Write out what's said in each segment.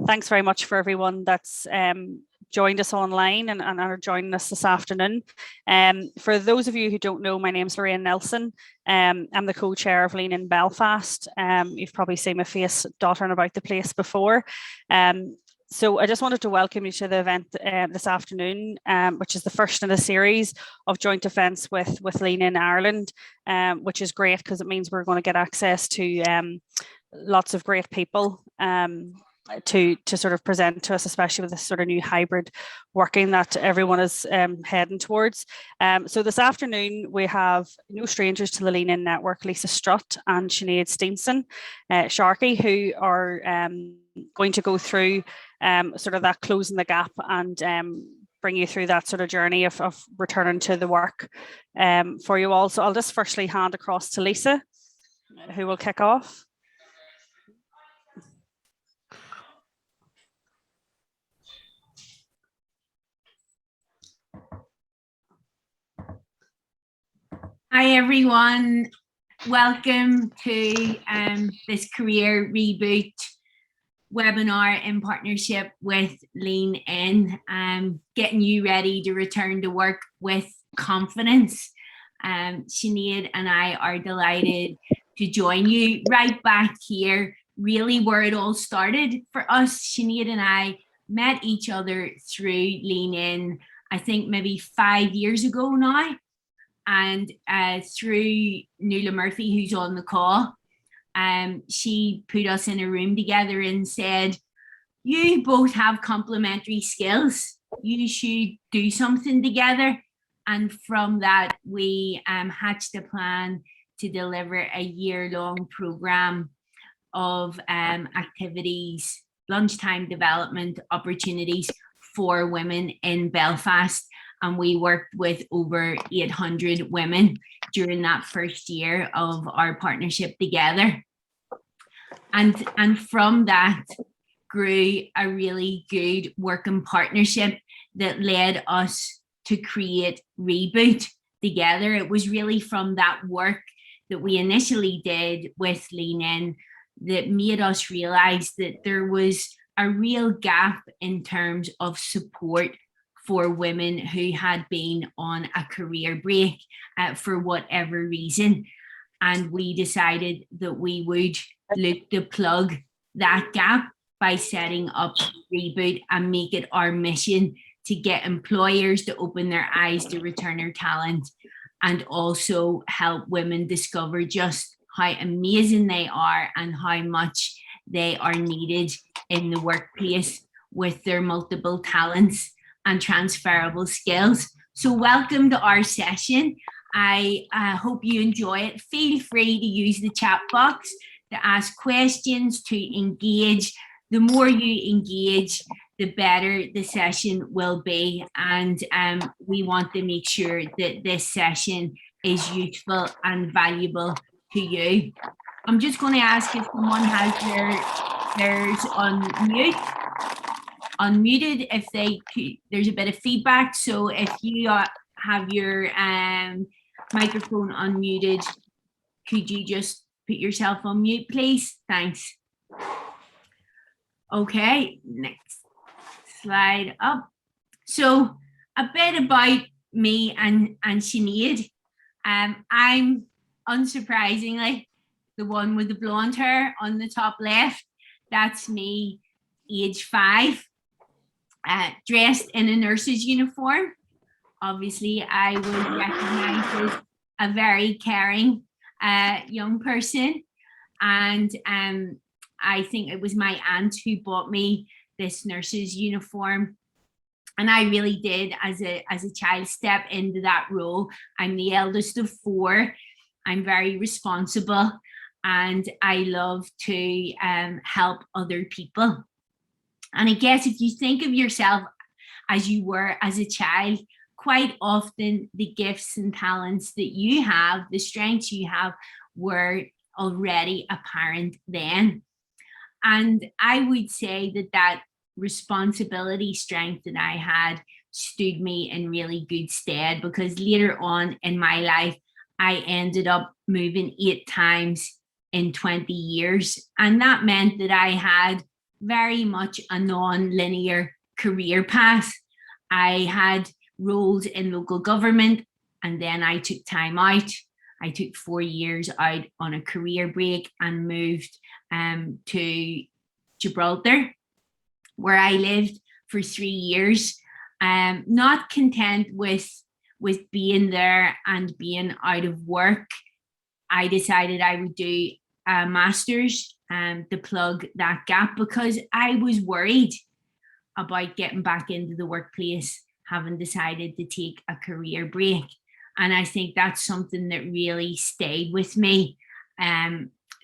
Thanks very much for everyone that's joined us online and are joining us this afternoon. For those of you who don't know, my name's Lorraine Nelson. I'm the co-chair of Lean in Belfast. You've probably seen my face dottering about the place before. So I just wanted to welcome you to the event this afternoon, which is the first in a series of joint events with Lean in Ireland, which is great because it means we're going to get access to lots of great people to sort of present to us, especially with this sort of new hybrid working that everyone is heading towards. So this afternoon we have no strangers to the Lean In Network, Lisa Strutt and Sinead Steenson, Sharkey, who are going to go through sort of that closing the gap and bring you through that sort of journey of returning to the work for you all. So I'll just firstly hand across to Lisa, who will kick off. Hi everyone, welcome to this Career Reboot webinar in partnership with Lean In, getting you ready to return to work with confidence. Sinead and I are delighted to join you right back here, really where it all started for us. Sinead and I met each other through Lean In, I think maybe 5 years ago now. And through Nuala Murphy, who's on the call, she put us in a room together and said, you both have complementary skills. You should do something together. And from that, we hatched a plan to deliver a year-long program of activities, lunchtime development opportunities for women in Belfast. And we worked with over 800 women during that first year of our partnership together. And from that grew a really good working partnership that led us to create Reboot together. It was really from that work that we initially did with Lean In that made us realize that there was a real gap in terms of support for women who had been on a career break for whatever reason. And we decided that we would look to plug that gap by setting up Reboot and make it our mission to get employers to open their eyes to returner talent and also help women discover just how amazing they are and how much they are needed in the workplace with their multiple talents and transferable skills. So welcome to our session. I hope you enjoy it. Feel free to use the chat box to ask questions, to engage. The more you engage, the better the session will be. And we want to make sure that this session is useful and valuable to you. I'm just going to ask if someone has theirs on mute. Unmuted if there's a bit of feedback, so if you have your microphone unmuted, could you just put yourself on mute, please? Thanks. Okay, next slide up. So a bit about me and Sinead. I'm unsurprisingly the one with the blonde hair on the top left. That's me, age 5. Dressed in a nurse's uniform. Obviously, I was recognized as a very caring young person. And I think it was my aunt who bought me this nurse's uniform. And I really did, as a child, step into that role. I'm the eldest of 4. I'm very responsible. And I love to help other people. And I guess if you think of yourself as you were as a child, quite often the gifts and talents that you have, the strengths you have, were already apparent then. And I would say that responsibility strength that I had stood me in really good stead, because later on in my life, I ended up moving 8 times in 20 years. And that meant that I had very much a non-linear career path. I had roles in local government, and then I took time out. I took 4 years out on a career break and moved to Gibraltar, where I lived for 3 years. Not content with being there and being out of work, I decided I would do a master's to plug that gap, because I was worried about getting back into the workplace, having decided to take a career break. And I think that's something that really stayed with me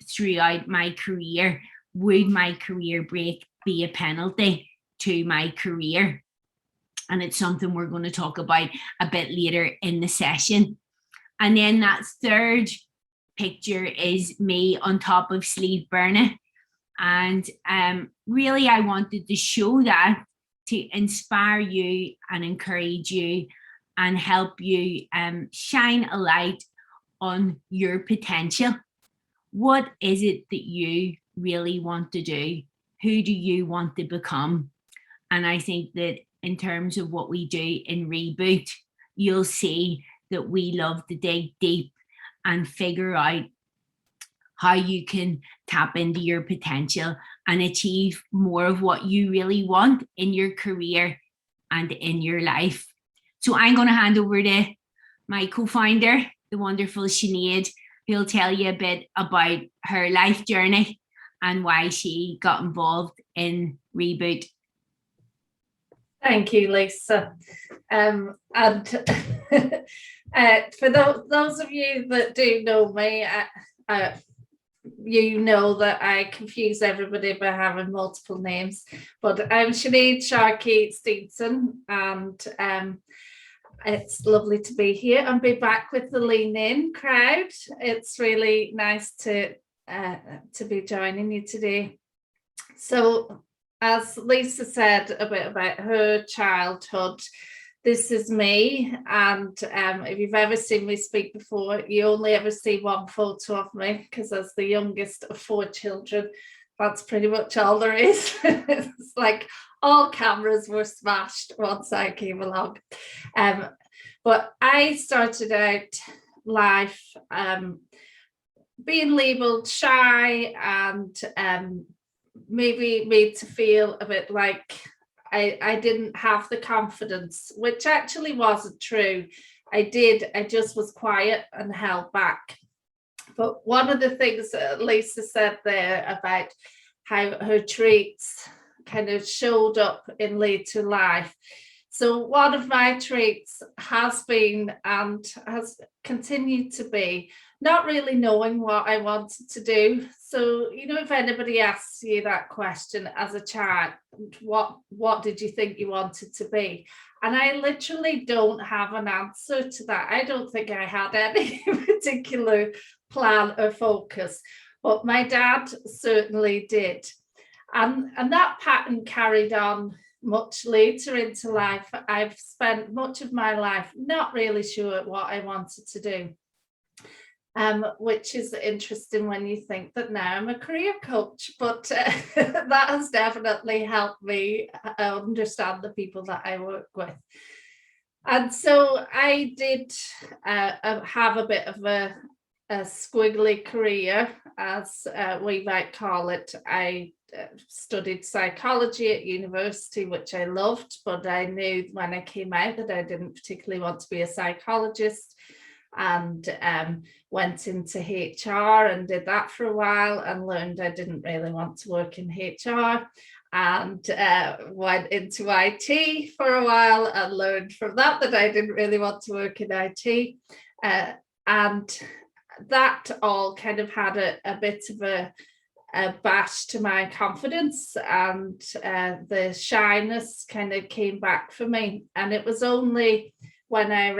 throughout my career. Would my career break be a penalty to my career? And it's something we're going to talk about a bit later in the session. And then that third picture is me on top of Sleeve Burner. And really, I wanted to show that to inspire you and encourage you and help you shine a light on your potential. What is it that you really want to do? Who do you want to become? And I think that in terms of what we do in Reboot, you'll see that we love to dig deep and figure out how you can tap into your potential and achieve more of what you really want in your career and in your life. So I'm going to hand over to my co-founder, the wonderful Sinead, who'll tell you a bit about her life journey and why she got involved in Reboot. Thank you, Lisa. And for those of you that do know me, you know that I confuse everybody by having multiple names, but I'm Sinead Sharkey Steenson, and it's lovely to be here and be back with the Lean In crowd. It's really nice to be joining you today. So, as Lisa said a bit about her childhood, this is me, and if you've ever seen me speak before, you only ever see one photo of me, because as the youngest of 4 children, that's pretty much all there is. It's like all cameras were smashed once I came along. But I started out life being labelled shy and maybe made to feel a bit like I didn't have the confidence, which actually wasn't true. I just was quiet and held back. But one of the things that Lisa said there about how her traits kind of showed up in later life. So one of my traits has been and has continued to be not really knowing what I wanted to do. So, you know, if anybody asks you that question as a child, what did you think you wanted to be? And I literally don't have an answer to that. I don't think I had any particular plan or focus, but my dad certainly did. And that pattern carried on much later into life. I've spent much of my life not really sure what I wanted to do. Which is interesting when you think that now I'm a career coach, but that has definitely helped me understand the people that I work with. And so I did have a bit of a squiggly career, as we might call it. I studied psychology at university, which I loved, but I knew when I came out that I didn't particularly want to be a psychologist, and went into HR and did that for a while and learned I didn't really want to work in HR, and went into IT for a while and learned from that I didn't really want to work in IT, and that all kind of had a bit of a bash to my confidence, and the shyness kind of came back for me. And it was only when I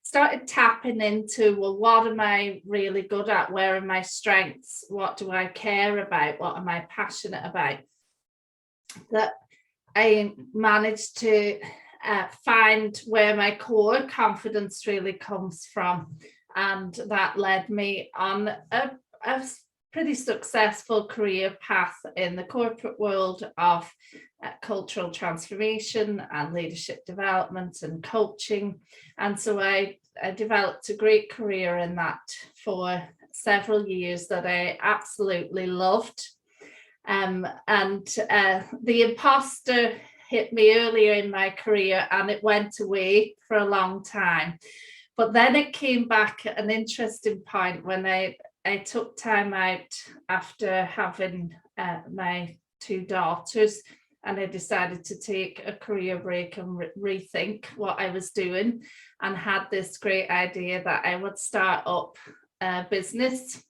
started tapping into, well, what am I really good at? Where are my strengths? What do I care about? What am I passionate about? That I managed to find where my core confidence really comes from. And that led me on a pretty successful career path in the corporate world of cultural transformation and leadership development and coaching. And so I developed a great career in that for several years that I absolutely loved. And the imposter hit me earlier in my career and it went away for a long time. But then it came back at an interesting point when I took time out after having my 2 daughters, and I decided to take a career break and rethink what I was doing, and had this great idea that I would start up a business.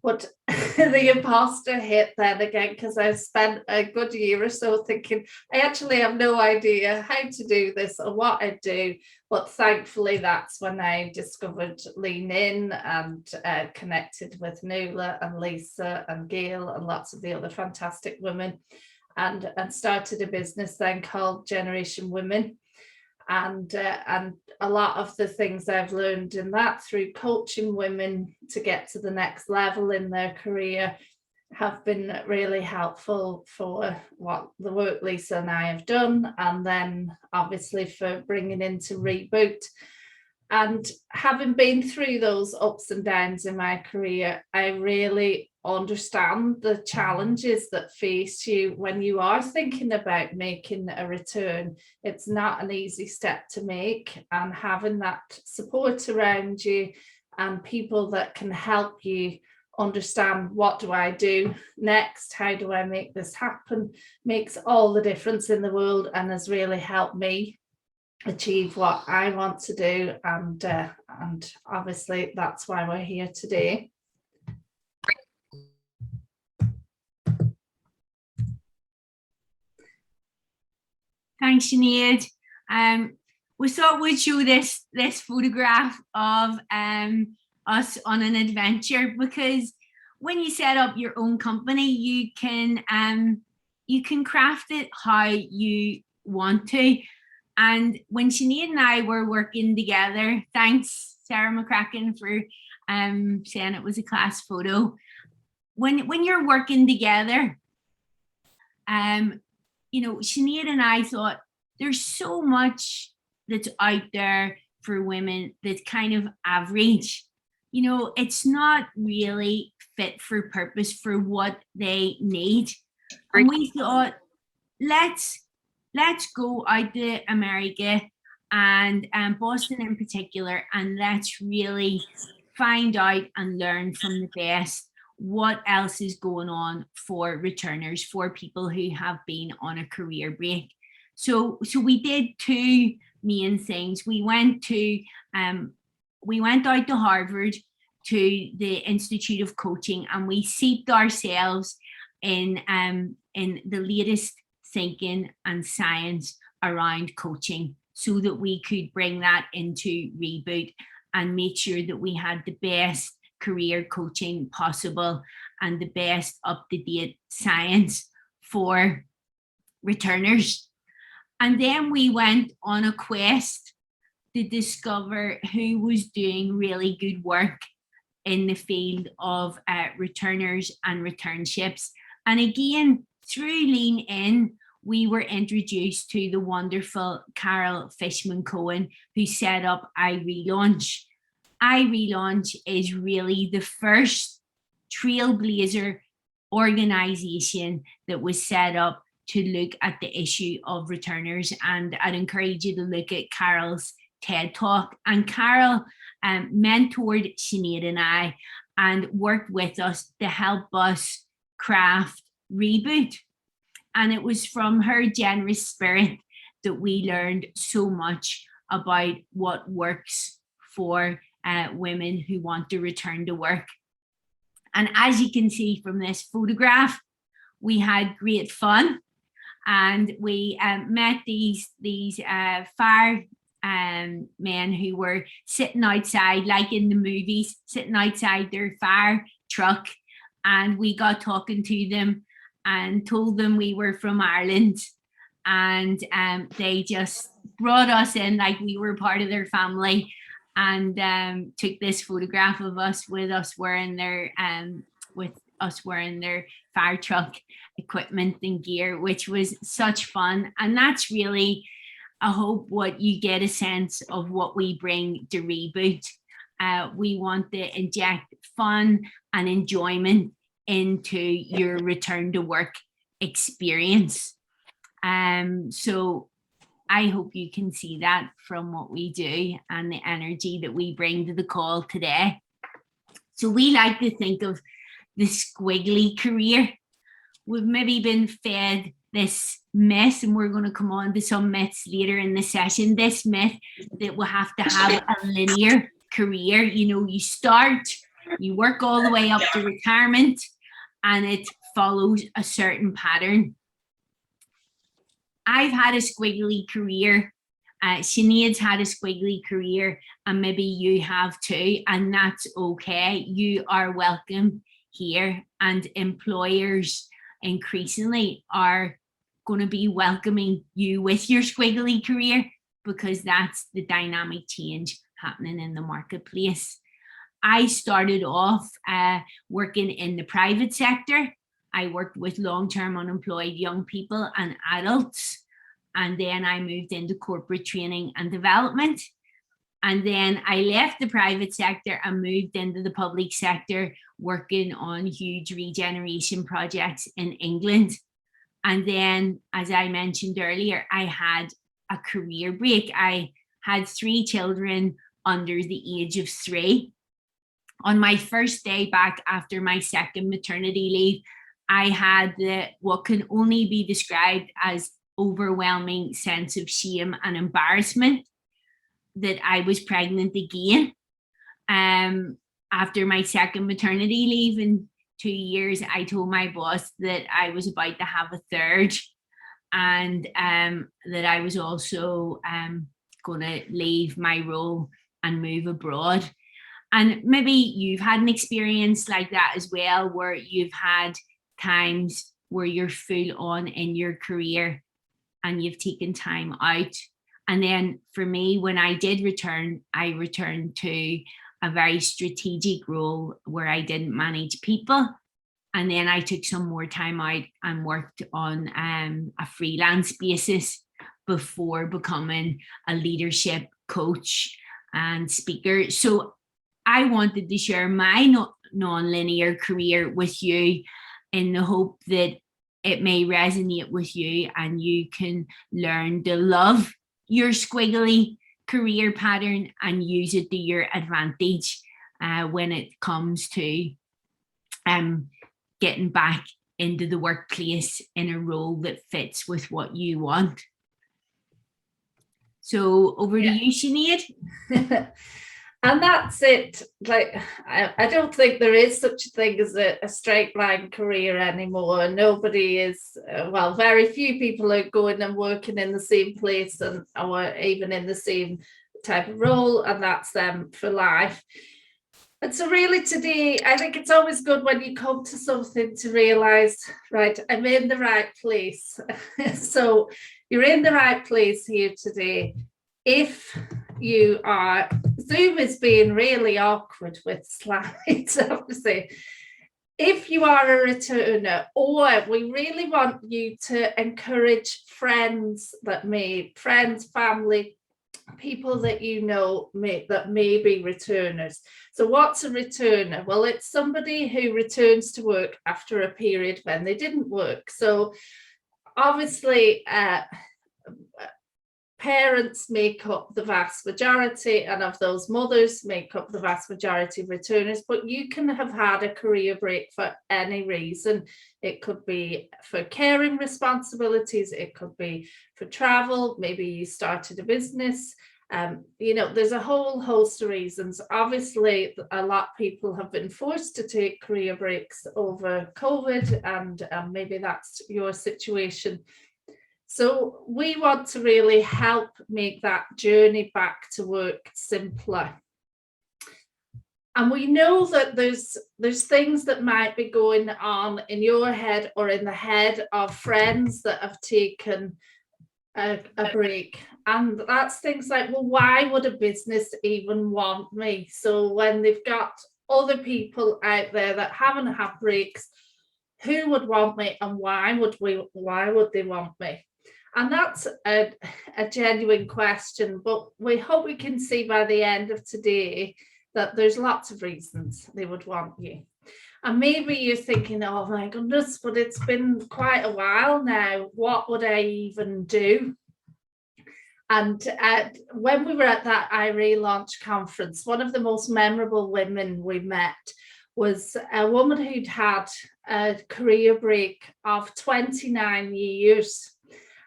But the imposter hit then again, because I spent a good year or so thinking, I actually have no idea how to do this or what I do. But thankfully, that's when I discovered Lean In and connected with Nuala and Lisa and Gail and lots of the other fantastic women, and started a business then called Generation Women. And a lot of the things I've learned in that through coaching women to get to the next level in their career have been really helpful for what the work Lisa and I have done, and then obviously for bringing into Reboot. And having been through those ups and downs in my career, I really understand the challenges that face you when you are thinking about making a return. It's not an easy step to make, and having that support around you and people that can help you understand, what do I do next, how do I make this happen, makes all the difference in the world, and has really helped me achieve what I want to do. And obviously that's why we're here today. Thanks, Sinead. We thought we'd show this photograph of us on an adventure, because when you set up your own company, you can craft it how you want to. And when Sinead and I were working together, thanks Sarah McCracken for saying it was a class photo. When you're working together, you know, Sinead and I thought there's so much that's out there for women that's kind of average. You know, it's not really fit for purpose for what they need. And we thought, let's go out to America and Boston in particular, and let's really find out and learn from the best what else is going on for returners, for people who have been on a career break. So we did 2 main things. We went out to Harvard, to the Institute of Coaching, and we seeped ourselves in the latest thinking and science around coaching, so that we could bring that into Reboot and make sure that we had the best career coaching possible and the best up-to-date science for returners. And then we went on a quest to discover who was doing really good work in the field of returners and returnships. And again, through Lean In, we were introduced to the wonderful Carol Fishman-Cohen, who set up iRelaunch. iRelaunch is really the first trailblazer organization that was set up to look at the issue of returners. And I'd encourage you to look at Carol's TED Talk. And Carol mentored Sinead and I and worked with us to help us craft Reboot. And it was from her generous spirit that we learned so much about what works for women who want to return to work. And as you can see from this photograph, we had great fun, and we met these fire men who were sitting outside, like in the movies, sitting outside their fire truck, and we got talking to them and told them we were from Ireland, and they just brought us in like we were part of their family. and took this photograph of us with us wearing their fire truck equipment and gear, which was such fun. And that's really, I hope, what you get a sense of what we bring to Reboot. We want to inject fun and enjoyment into your return to work experience. So I hope you can see that from what we do and the energy that we bring to the call today. So we like to think of the squiggly career. We've maybe been fed this myth, and we're going to come on to some myths later in the session, this myth that we'll have to have a linear career. You know, you start, you work all the way up to retirement, and it follows a certain pattern. I've had a squiggly career. Sinead's had a squiggly career, and maybe you have too, and that's okay. You are welcome here, and employers increasingly are going to be welcoming you with your squiggly career, because that's the dynamic change happening in the marketplace. I started off working in the private sector. I worked with long-term unemployed young people and adults. And then I moved into corporate training and development. And then I left the private sector and moved into the public sector, working on huge regeneration projects in England. And then, as I mentioned earlier, I had a career break. I had 3 children under the age of 3. On my first day back after my second maternity leave, I had what can only be described as overwhelming sense of shame and embarrassment that I was pregnant again. After my second maternity leave in 2 years, I told my boss that I was about to have a third, and that I was also going to leave my role and move abroad. And maybe you've had an experience like that as well, where you've had times where you're full on in your career and you've taken time out. And then for me, when I did return, I returned to a very strategic role where I didn't manage people. And then I took some more time out and worked on a freelance basis before becoming a leadership coach and speaker. So I wanted to share my non-linear career with you in the hope that it may resonate with you and you can learn to love your squiggly career pattern and use it to your advantage when it comes to getting back into the workplace in a role that fits with what you want. So over to you, Sinead. And that's it. Like, I don't think there is such a thing as a straight line career anymore. Nobody is, well, very few people are going and working in the same place or even in the same type of role, and that's them for life. And so really today, I think it's always good when you come to something to realize, right, I'm in the right place. So you're in the right place here today. If you are, Zoom is being really awkward with slides, obviously. If you are a returner, or we really want you to encourage friends, family, people that you know that may be returners. So what's a returner? Well, it's somebody who returns to work after a period when they didn't work. So obviously, parents make up the vast majority, and of those mothers make up the vast majority of returners, but you can have had a career break for any reason. It could be for caring responsibilities, it could be for travel, maybe you started a business. There's a whole host of reasons. Obviously, a lot of people have been forced to take career breaks over COVID, and maybe that's your situation. So we want to really help make that journey back to work simpler. And we know that there's things that might be going on in your head or in the head of friends that have taken a break. And that's things like, well, why would a business even want me? So when they've got other people out there that haven't had breaks, who would want me and why would they want me? And that's a genuine question, but we hope we can see by the end of today that there's lots of reasons they would want you. And maybe you're thinking, oh my goodness, but it's been quite a while now. What would I even do? And when we were at that iRelaunch conference, one of the most memorable women we met was a woman who'd had a career break of 29 years.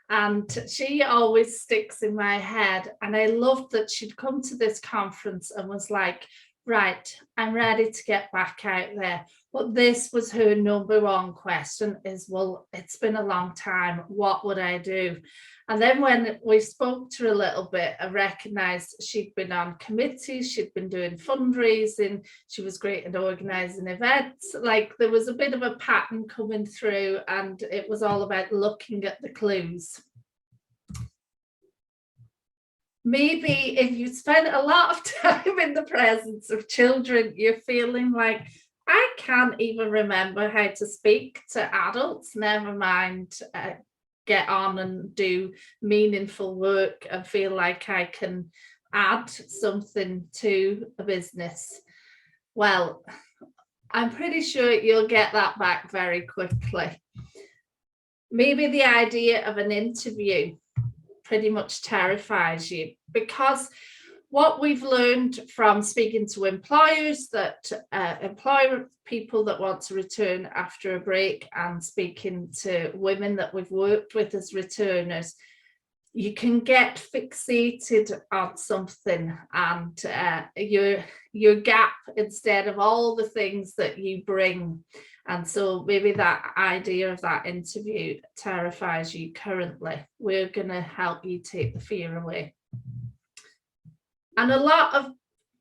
And she always sticks in my head. And I loved that she'd come to this conference and was like, right, I'm ready to get back out there. But this was her number one question is, well, it's been a long time. What would I do? And then when we spoke to her a little bit, I recognised she'd been on committees, she'd been doing fundraising, she was great at organising events. Like there was a bit of a pattern coming through, and it was all about looking at the clues. Maybe if you spend a lot of time in the presence of children, you're feeling like, I can't even remember how to speak to adults, never mind get on and do meaningful work and feel like I can add something to a business. Well, I'm pretty sure you'll get that back very quickly. Maybe the idea of an interview pretty much terrifies you, because what we've learned from speaking to employers that employ people that want to return after a break, and speaking to women that we've worked with as returners, you can get fixated on something and your gap instead of all the things that you bring. And so maybe that idea of that interview terrifies you currently. We're going to help you take the fear away. And a lot of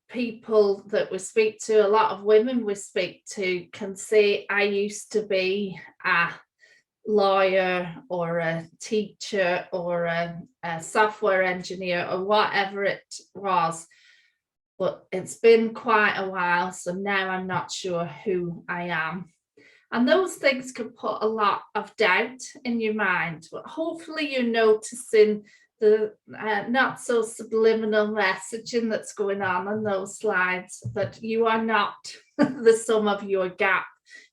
people that we speak to, a lot of women we speak to can say, I used to be a lawyer or a teacher or a software engineer or whatever it was, but it's been quite a while, so now I'm not sure who I am. And those things can put a lot of doubt in your mind, but hopefully you're noticing the not so subliminal messaging that's going on in those slides, that you are not the sum of your gap.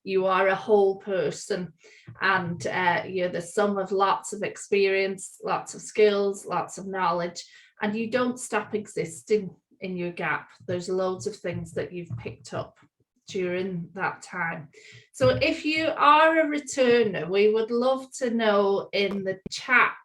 You are a whole person, and you're the sum of lots of experience, lots of skills, lots of knowledge, and you don't stop existing in your gap. There's loads of things that you've picked up during that time. So if you are a returner, we would love to know in the chat,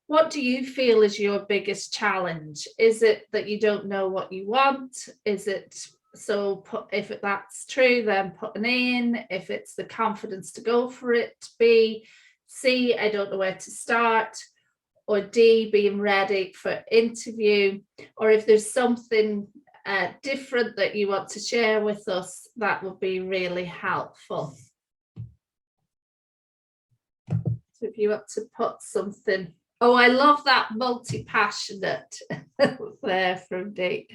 what do you feel is your biggest challenge? Is it that you don't know what you want? Is it, so if that's true, then put an A in. If it's the confidence to go for it, B. C, I don't know where to start. Or D, being ready for interview. Or if there's something different that you want to share with us, that would be really helpful. So if you want to put something. Oh, I love that multi-passionate there from Dee.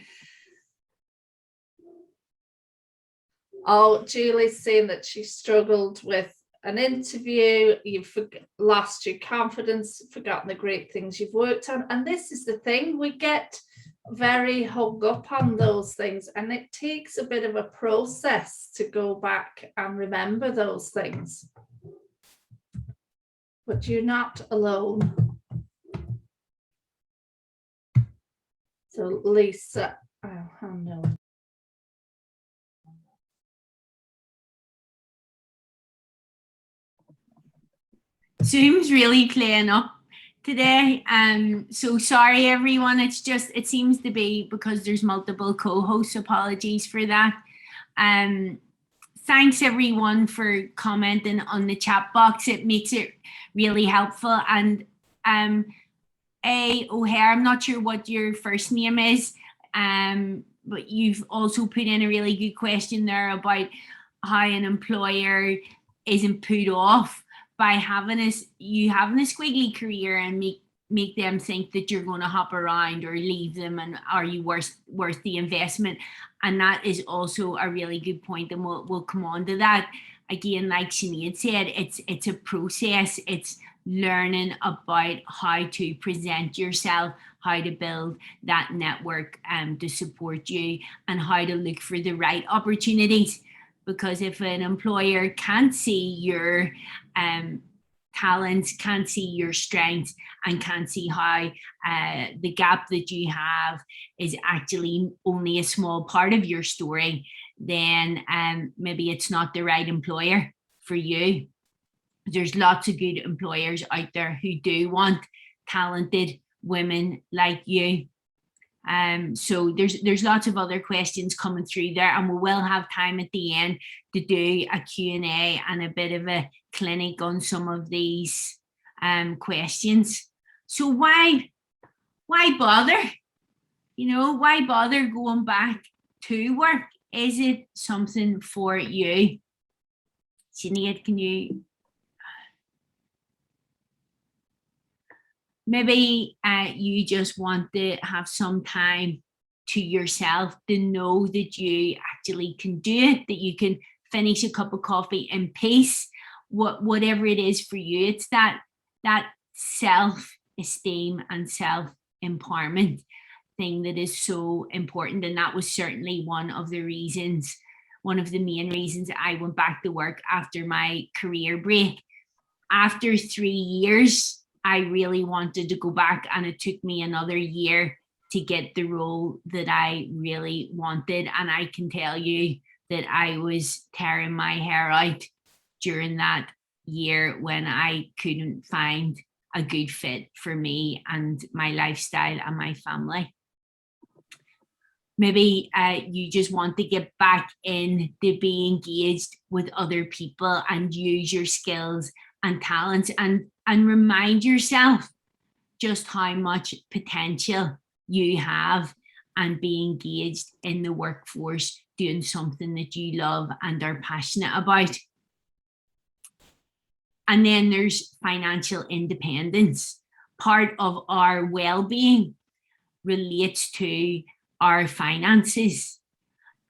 Oh, Julie's saying that she struggled with an interview, you've lost your confidence, forgotten the great things you've worked on. And this is the thing, we get very hung up on those things, and it takes a bit of a process to go back and remember those things. But you're not alone. So Lisa, oh no. Zoom's really playing up today. So sorry everyone, it seems to be because there's multiple co-hosts. Apologies for that. Thanks everyone for commenting on the chat box. It makes it really helpful. And O'Hare, I'm not sure what your first name is, but you've also put in a really good question there about how an employer isn't put off by having a squiggly career and make them think that you're going to hop around or leave them, and are you worth the investment? And that is also a really good point, and we'll come on to that. Again, like Sinead said, it's a process. It's learning about how to present yourself, how to build that network to support you, and how to look for the right opportunities. Because if an employer can't see your talents, can't see your strengths, and can't see how the gap that you have is actually only a small part of your story, then maybe it's not the right employer for you. There's lots of good employers out there who do want talented women like you. So there's lots of other questions coming through there, and we will have time at the end to do a Q&A and a bit of a clinic on some of these questions. So why bother? Why bother going back to work? Is it something for you? Sinead, can you? Maybe you just want to have some time to yourself, to know that you actually can do it, that you can finish a cup of coffee in peace, whatever it is for you. It's that self-esteem and self-empowerment thing that is so important. And that was certainly one of the main reasons I went back to work after my career break. After 3 years, I really wanted to go back, and it took me another year to get the role that I really wanted. And I can tell you that I was tearing my hair out during that year when I couldn't find a good fit for me and my lifestyle and my family. Maybe you just want to get back in to be engaged with other people and use your skills and talents, and remind yourself just how much potential you have, and be engaged in the workforce doing something that you love and are passionate about. And then there's financial independence. Part of our well-being relates to our finances.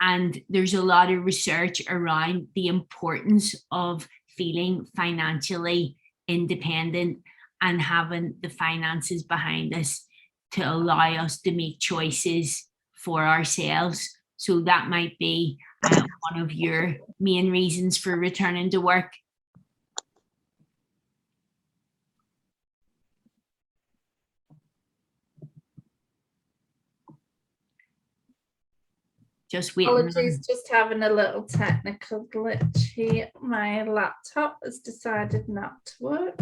And there's a lot of research around the importance of feeling financially independent and having the finances behind us to allow us to make choices for ourselves. So that might be one of your main reasons for returning to work. Just waiting. Apologies, just having a little technical glitch here. My laptop has decided not to work.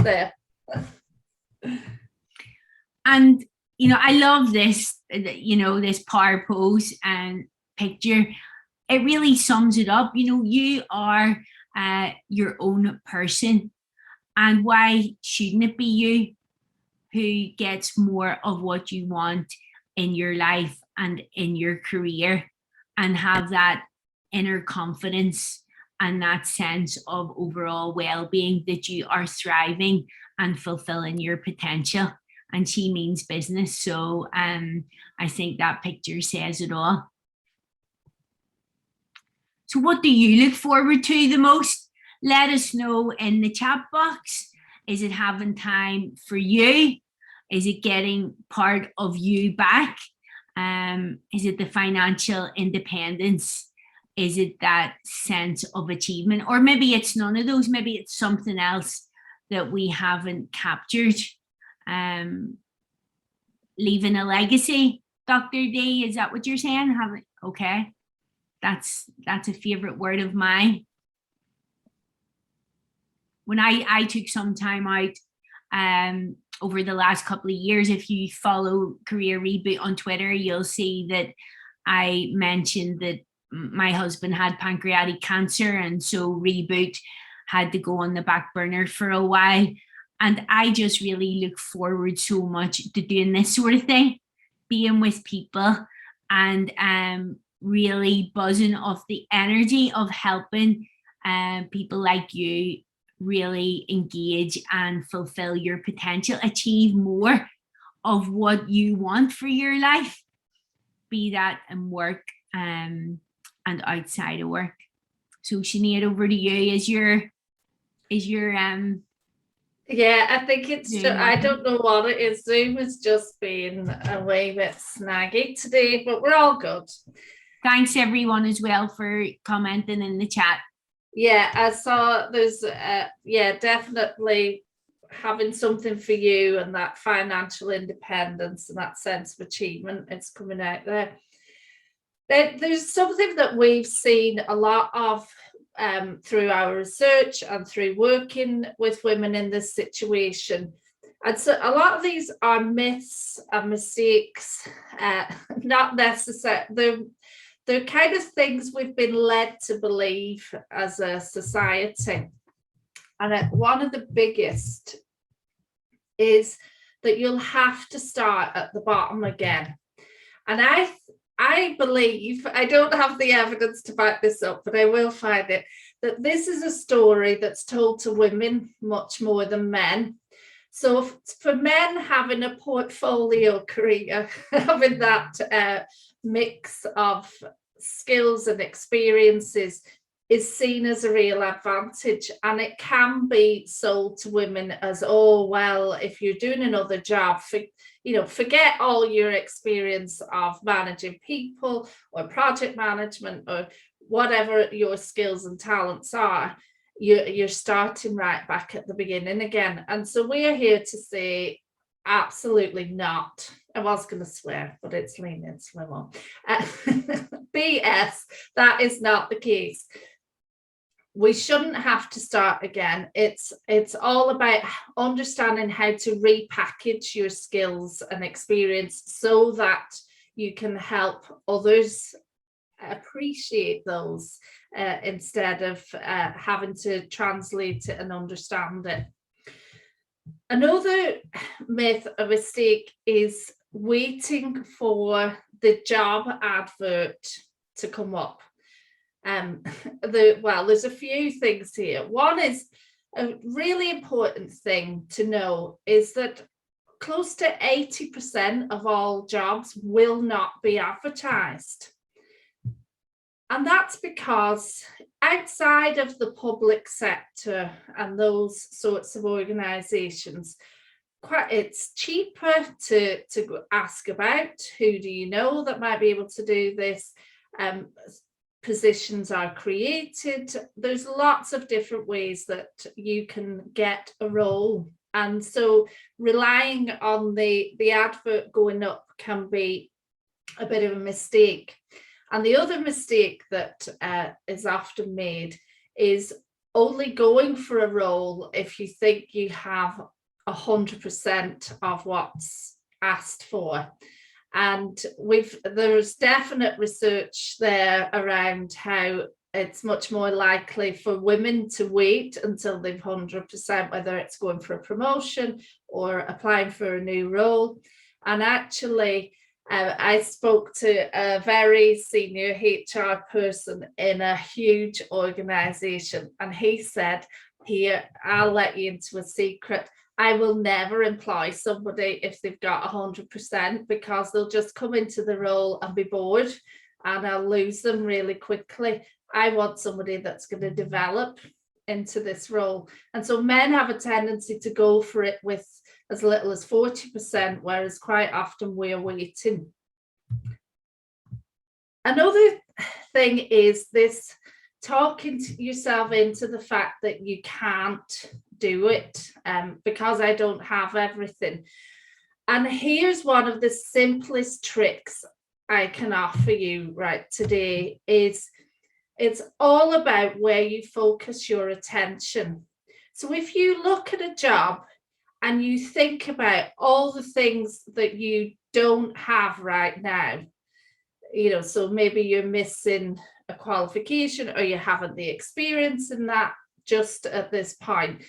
There. And, I love this, this power pose and picture. It really sums it up. You are your own person. And why shouldn't it be you who gets more of what you want in your life and in your career, and have that inner confidence and that sense of overall well-being, that you are thriving and fulfilling your potential? And she means business. So I think that picture says it all. So what do you look forward to the most? Let us know in the chat box. Is it having time for you? Is it getting part of you back? Is it the financial independence? Is it that sense of achievement? Or maybe it's none of those. Maybe it's something else that we haven't captured. Leaving a legacy, Dr. D, is that what you're saying? Okay, that's a favorite word of mine. When I took some time out over the last couple of years, if you follow Career Reboot on Twitter, you'll see that I mentioned that my husband had pancreatic cancer, and so Reboot had to go on the back burner for a while. And I just really look forward so much to doing this sort of thing, being with people and really buzzing off the energy of helping people like you really engage and fulfill your potential, achieve more of what you want for your life, be that in work and outside of work. So Sinead, over to you. Is your Yeah, I think it's just, I don't know what it is. Zoom has just been a wee bit snaggy today, but we're all good. Thanks everyone as well for commenting in the chat. Yeah, I saw there's definitely having something for you, and that financial independence and that sense of achievement is coming out there. There's something that we've seen a lot of through our research and through working with women in this situation. And so a lot of these are myths and mistakes, not necessarily, they're kind of things we've been led to believe as a society. And one of the biggest is that you'll have to start at the bottom again. And I believe, I don't have the evidence to back this up, but I will find it, that this is a story that's told to women much more than men. So for men, having a portfolio career, having that mix of skills and experiences is seen as a real advantage, and it can be sold to women as, oh, well, if you're doing another job, forget all your experience of managing people or project management or whatever your skills and talents are, you're starting right back at the beginning again. And so we're here to say absolutely not. I was going to swear, but it's leaning swim on. BS, that is not the case. We shouldn't have to start again. It's all about understanding how to repackage your skills and experience so that you can help others appreciate those instead of having to translate it and understand it. Another myth or mistake is waiting for the job advert to come up. There's a few things here. One is a really important thing to know is that close to 80% of all jobs will not be advertised. And that's because outside of the public sector and those sorts of organisations, it's cheaper to ask about who do you know that might be able to do this. Positions are created. There's lots of different ways that you can get a role. And so relying on the advert going up can be a bit of a mistake. And the other mistake that is often made is only going for a role if you think you have 100% of what's asked for. And there's definite research there around how it's much more likely for women to wait until they've 100%, whether it's going for a promotion or applying for a new role. And actually, I spoke to a very senior HR person in a huge organization, and he said, here, I'll let you into a secret. I will never employ somebody if they've got 100% because they'll just come into the role and be bored and I'll lose them really quickly. I want somebody that's going to develop into this role. And so men have a tendency to go for it with as little as 40%, whereas quite often we're waiting. Another thing is this talking yourself into the fact that you can't do it because I don't have everything. And here's one of the simplest tricks I can offer you right today is it's all about where you focus your attention. So if you look at a job and you think about all the things that you don't have right now, so maybe you're missing a qualification or you haven't the experience in that just at this point,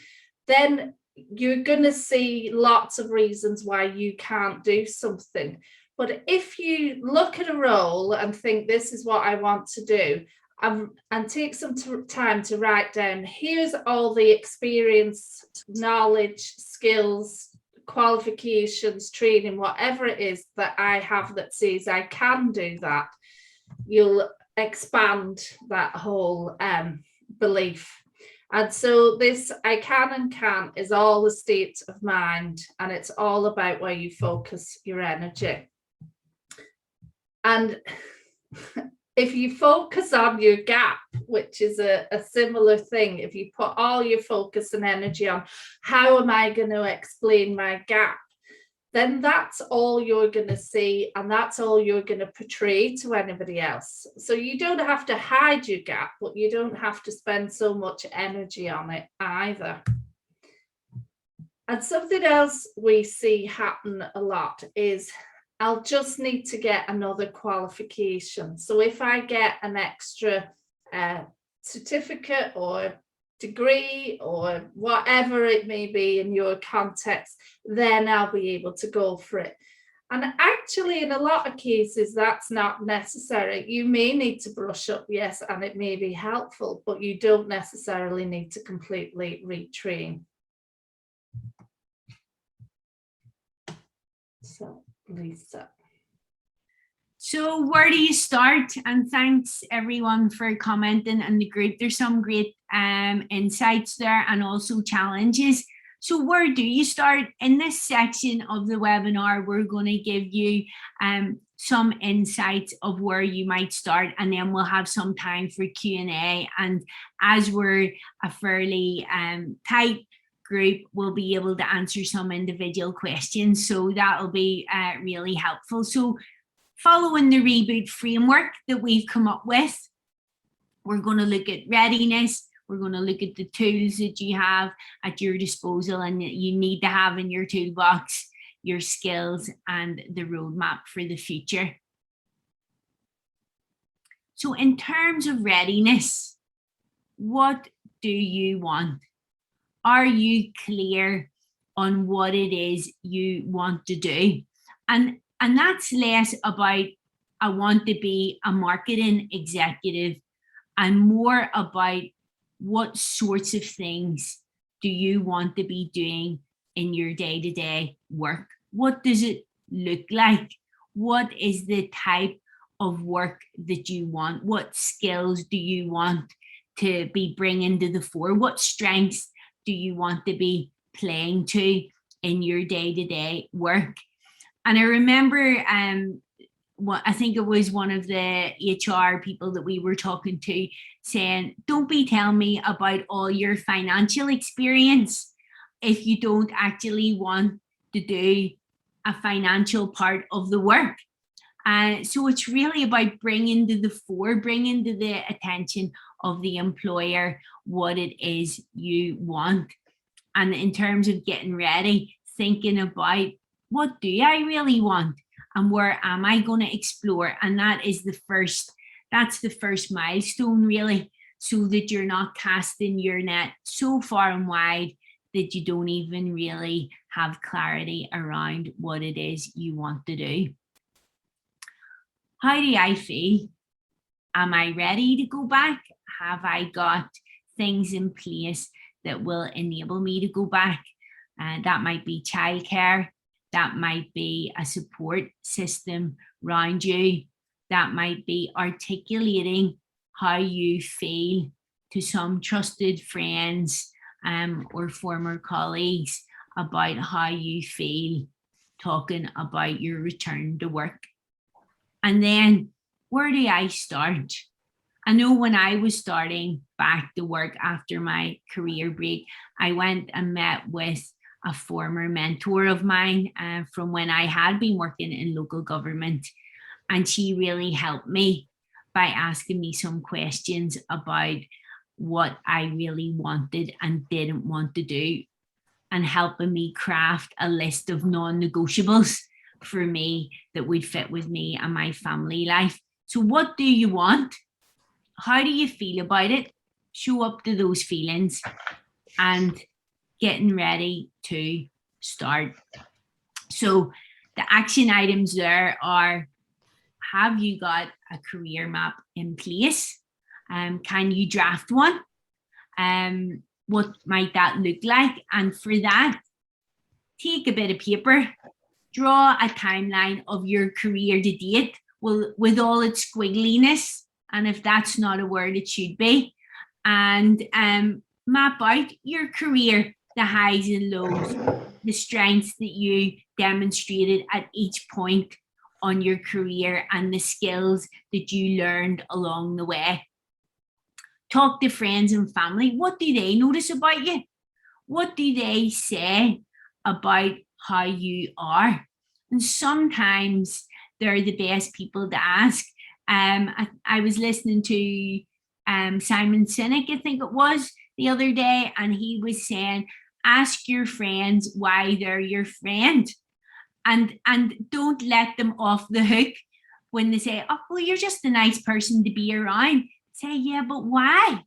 then you're going to see lots of reasons why you can't do something. But if you look at a role and think this is what I want to do, and take some time to write down, here's all the experience, knowledge, skills, qualifications, training, whatever it is that I have that says I can do that. You'll expand that whole belief. And so this I can and can't is all the state of mind, and it's all about where you focus your energy. And if you focus on your gap, which is a similar thing, if you put all your focus and energy on how am I going to explain my gap, then that's all you're going to see, and that's all you're going to portray to anybody else. So you don't have to hide your gap, but you don't have to spend so much energy on it either. And something else we see happen a lot is I'll just need to get another qualification. So if I get an extra certificate or degree or whatever it may be in your context, then I'll be able to go for it. And actually, in a lot of cases, that's not necessary. You may need to brush up, yes, and it may be helpful, but you don't necessarily need to completely retrain. So, Lisa. So where do you start? And thanks everyone for commenting in the group. There's some great insights there and also challenges. So where do you start? In this section of the webinar, we're going to give you some insights of where you might start, and then we'll have some time for Q&A. And as we're a fairly tight group, we'll be able to answer some individual questions. So that'll be really helpful. So following the Reboot framework that we've come up with, we're going to look at readiness. We're going to look at the tools that you have at your disposal and that you need to have in your toolbox, your skills, and the roadmap for the future. So in terms of readiness, what do you want? Are you clear on what it is you want to do? And that's less about, I want to be a marketing executive, and more about what sorts of things do you want to be doing in your day-to-day work? What does it look like? What is the type of work that you want? What skills do you want to be bringing to the fore? What strengths do you want to be playing to in your day-to-day work? And I remember, I think it was one of the HR people that we were talking to saying, don't be telling me about all your financial experience if you don't actually want to do a financial part of the work. So it's really about bringing to the fore, bringing to the attention of the employer what it is you want. And in terms of getting ready, thinking about, what do I really want? And where am I going to explore? And that's the first milestone, really, so that you're not casting your net so far and wide that you don't even really have clarity around what it is you want to do. How do I feel? Am I ready to go back? Have I got things in place that will enable me to go back? That might be childcare. That might be a support system around you. That might be articulating how you feel to some trusted friends or former colleagues about how you feel, talking about your return to work. And then, where do I start? I know when I was starting back to work after my career break, I went and met with a former mentor of mine from when I had been working in local government. And she really helped me by asking me some questions about what I really wanted and didn't want to do, and helping me craft a list of non-negotiables for me that would fit with me and my family life. So what do you want? How do you feel about it? Show up to those feelings and getting ready to start. So the action items there are, have you got a career map in place? Can you draft one? What might that look like? And for that, take a bit of paper, draw a timeline of your career to date with all its squiggliness, and if that's not a word, it should be, and map out your career, the highs and lows, the strengths that you demonstrated at each point on your career, and the skills that you learned along the way. Talk to friends and family. What do they notice about you? What do they say about how you are? And sometimes they're the best people to ask. I was listening to Simon Sinek, I think it was, the other day, and he was saying, ask your friends why they're your friend, and don't let them off the hook when they say, oh, well, you're just a nice person to be around. Say, yeah, but why?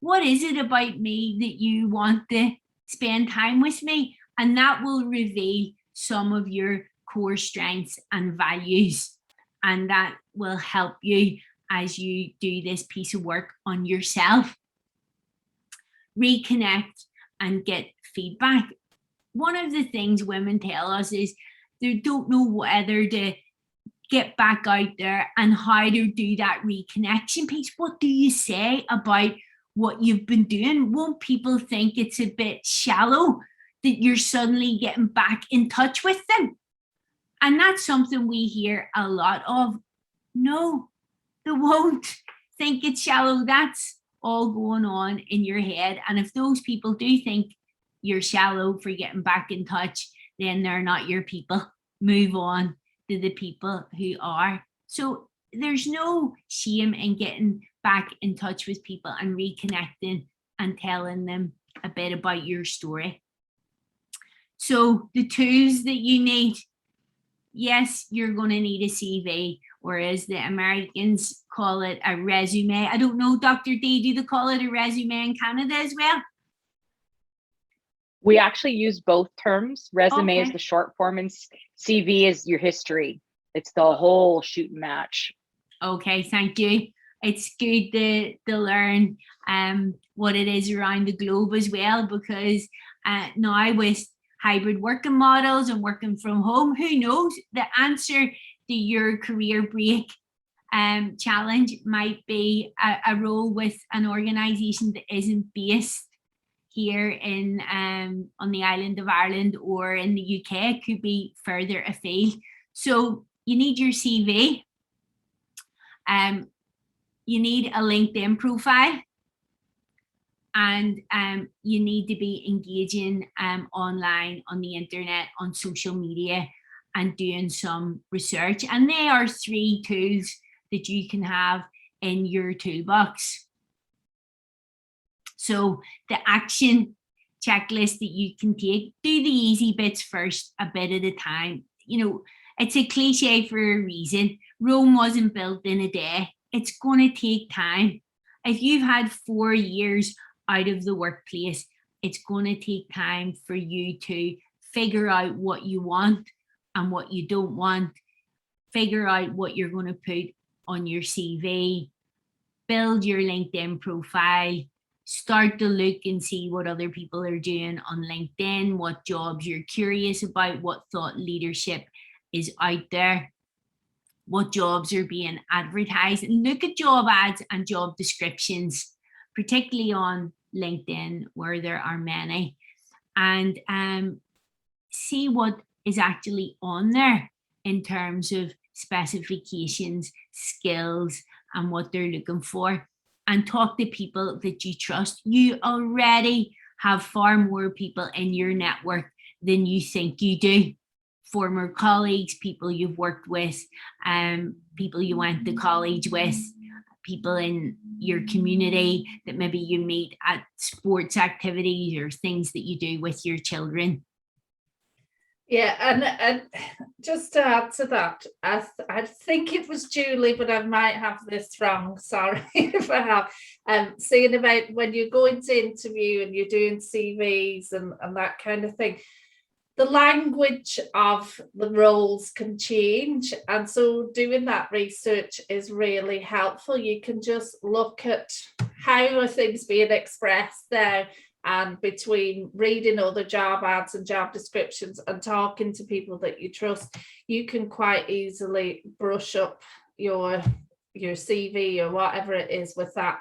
What is it about me that you want to spend time with me? And that will reveal some of your core strengths and values, and that will help you as you do this piece of work on yourself. Reconnect and get feedback. One of the things women tell us is they don't know whether to get back out there and how to do that reconnection piece. What do you say about what you've been doing? Won't people think it's a bit shallow that you're suddenly getting back in touch with them? And that's something we hear a lot of. No, they won't think it's shallow. That's all going on in your head. And if those people do think you're shallow for getting back in touch, then they're not your people. Move on to the people who are. So there's no shame in getting back in touch with people and reconnecting and telling them a bit about your story. So the tools that you need, yes, you're going to need a CV, or as the Americans call it, a resume. I don't know, Dr. D, do they call it a resume in Canada as well? We actually use both terms. Resume is the short form and CV is your history. It's the whole shoot and match. Okay, thank you. It's good to learn what it is around the globe as well, because now with hybrid working models and working from home, who knows, the answer to your career break challenge might be a role with an organization that isn't based here in on the island of Ireland or in the UK. It could be further afield. So you need your CV. You need a LinkedIn profile, and you need to be engaging online, on the internet, on social media, and doing some research. And they are 3 tools that you can have in your toolbox. So the action checklist that you can take, do the easy bits first, a bit at a time. You know, it's a cliche for a reason. Rome wasn't built in a day. It's going to take time. If you've had 4 years out of the workplace, it's going to take time for you to figure out what you want and what you don't want, figure out what you're going to put on your CV, build your LinkedIn profile, start to look and see what other people are doing on LinkedIn, what jobs you're curious about, what thought leadership is out there, what jobs are being advertised, and look at job ads and job descriptions, particularly on LinkedIn where there are many, and see what is actually on there in terms of specifications, skills, and what they're looking for, and talk to people that you trust. You already have far more people in your network than you think you do. Former colleagues, people you've worked with, people you went to college with, people in your community that maybe you meet at sports activities or things that you do with your children. Yeah, and just to add to that, I think it was Julie, but I might have this wrong. Sorry if I have. Saying about when you're going to interview and you're doing CVs and that kind of thing, the language of the roles can change, and so doing that research is really helpful. You can just look at how are things being expressed there, and between reading other job ads and job descriptions and talking to people that you trust, you can quite easily brush up your CV or whatever it is with that.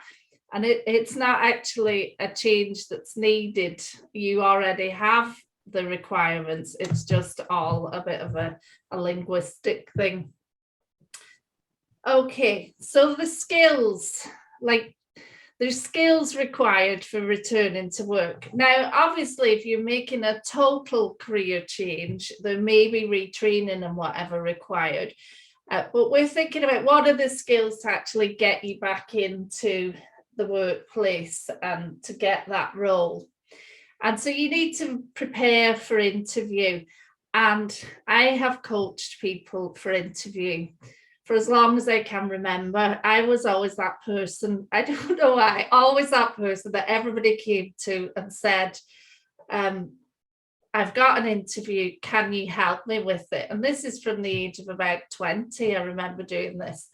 And it's not actually a change that's needed. You already have the requirements. It's just all a bit of a linguistic thing. Okay, so the skills, like there's skills required for returning to work. Now, obviously, if you're making a total career change, there may be retraining and whatever required. But we're thinking about what are the skills to actually get you back into the workplace and to get that role. And so you need to prepare for interview. And I have coached people for interviewing for as long as I can remember. I was always that person, I don't know why, always that person that everybody came to and said, I've got an interview, can you help me with it? And this is from the age of about 20, I remember doing this.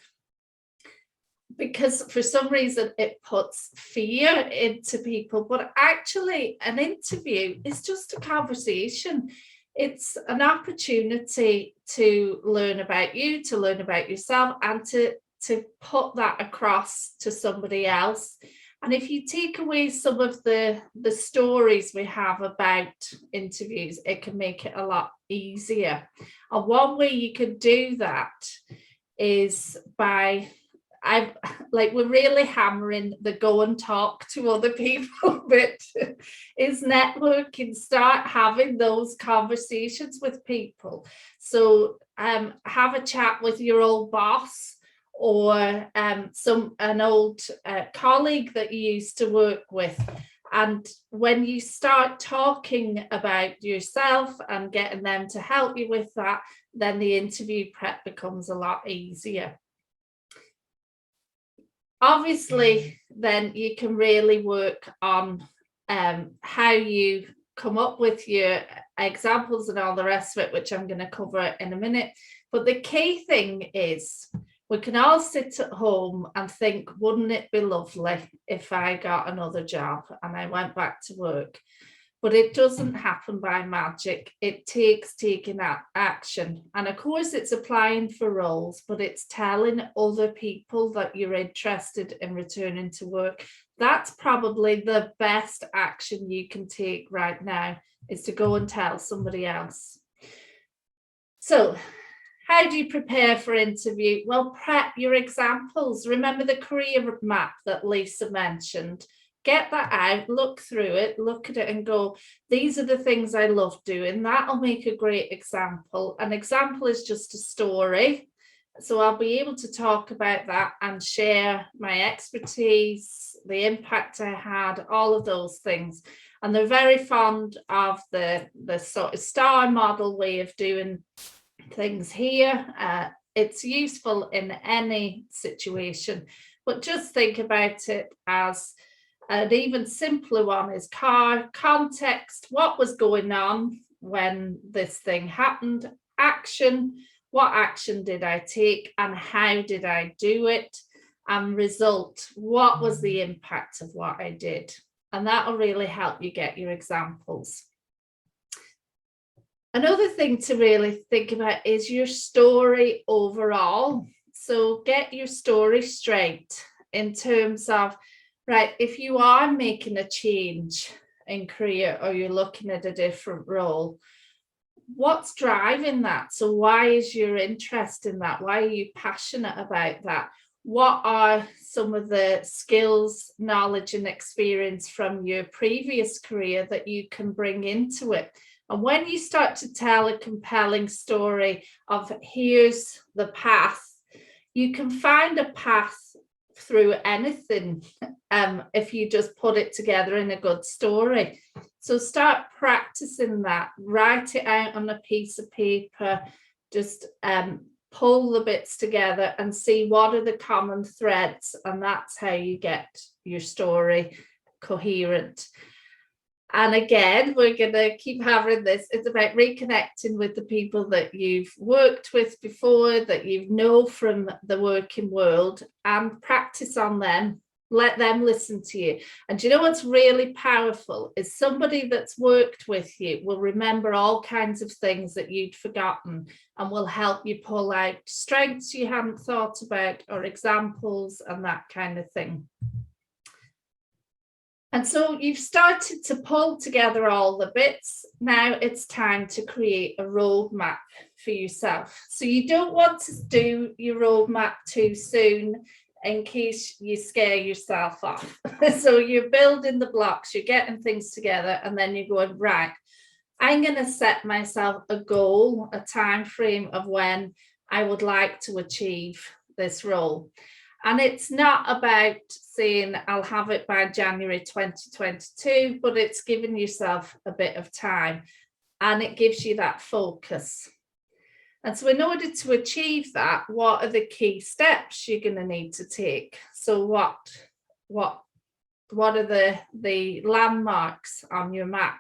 Because for some reason it puts fear into people, but actually an interview is just a conversation. It's an opportunity to learn about you, to learn about yourself, and to put that across to somebody else. And if you take away some of the stories we have about interviews, it can make it a lot easier. And one way you could do that is by, we're really hammering the go and talk to other people bit, is networking. Start having those conversations with people. So have a chat with your old boss, or an old colleague that you used to work with. And when you start talking about yourself and getting them to help you with that, then the interview prep becomes a lot easier. Obviously, then you can really work on how you come up with your examples and all the rest of it, which I'm going to cover in a minute. But the key thing is, we can all sit at home and think, wouldn't it be lovely if I got another job and I went back to work? But it doesn't happen by magic. It takes taking that action. And of course, it's applying for roles, but it's telling other people that you're interested in returning to work. That's probably the best action you can take right now, is to go and tell somebody else. So, how do you prepare for interview? Well, prep your examples. Remember the career map that Lisa mentioned. Get that out, look through it, look at it and go, these are the things I love doing. That'll make a great example. An example is just a story. So I'll be able to talk about that and share my expertise, the impact I had, all of those things. And they're very fond of the sort of star model way of doing things here. It's useful in any situation, but just think about it as an even simpler one is context. What was going on when this thing happened? Action. What action did I take and how did I do it? And result. What was the impact of what I did? And that'll really help you get your examples. Another thing to really think about is your story overall. So get your story straight in terms of, right, if you are making a change in career or you're looking at a different role, what's driving that? So why is your interest in that? Why are you passionate about that? What are some of the skills, knowledge and experience from your previous career that you can bring into it? And when you start to tell a compelling story of here's the path, you can find a path through anything if you just put it together in a good story. So start practicing that, write it out on a piece of paper, just pull the bits together and see what are the common threads, and that's how you get your story coherent. And again, we're going to keep having this. It's about reconnecting with the people that you've worked with before, that you know from the working world, and practice on them. Let them listen to you. And do you know what's really powerful is somebody that's worked with you will remember all kinds of things that you'd forgotten and will help you pull out strengths you hadn't thought about or examples and that kind of thing. And so you've started to pull together all the bits. Now it's time to create a roadmap for yourself. So you don't want to do your roadmap too soon in case you scare yourself off. So you're building the blocks, you're getting things together, and then you're going, right, I'm going to set myself a goal, a time frame of when I would like to achieve this role. And it's not about saying I'll have it by January 2022, but it's giving yourself a bit of time and it gives you that focus. And so in order to achieve that, what are the key steps you're going to need to take? So what are the landmarks on your map?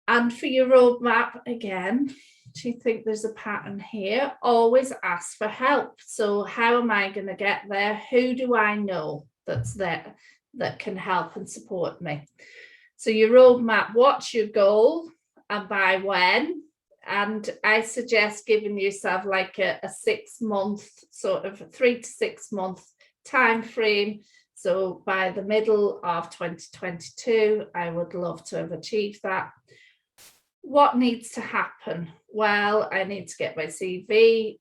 And for your roadmap, again, do you think there's a pattern here? Always ask for help. So how am I going to get there? Who do I know that's there that can help and support me? So your roadmap, what's your goal and by when? And I suggest giving yourself like a 6 month, sort of 3 to 6 month time frame. So by the middle of 2022, I would love to have achieved that. What needs to happen? Well, I need to get my CV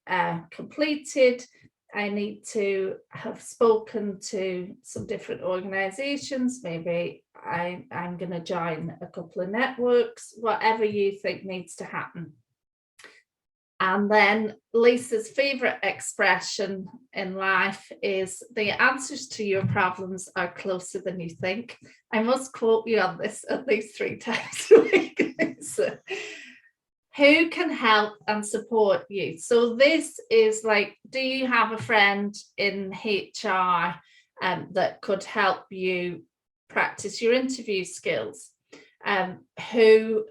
completed. I need to have spoken to some different organizations. Maybe I'm going to join a couple of networks, whatever you think needs to happen. And then Lisa's favorite expression in life is the answers to your problems are closer than you think. I must quote you on this at least 3 times a week. So, who can help and support you? So this is like, do you have a friend in HR that could help you practice your interview skills? Who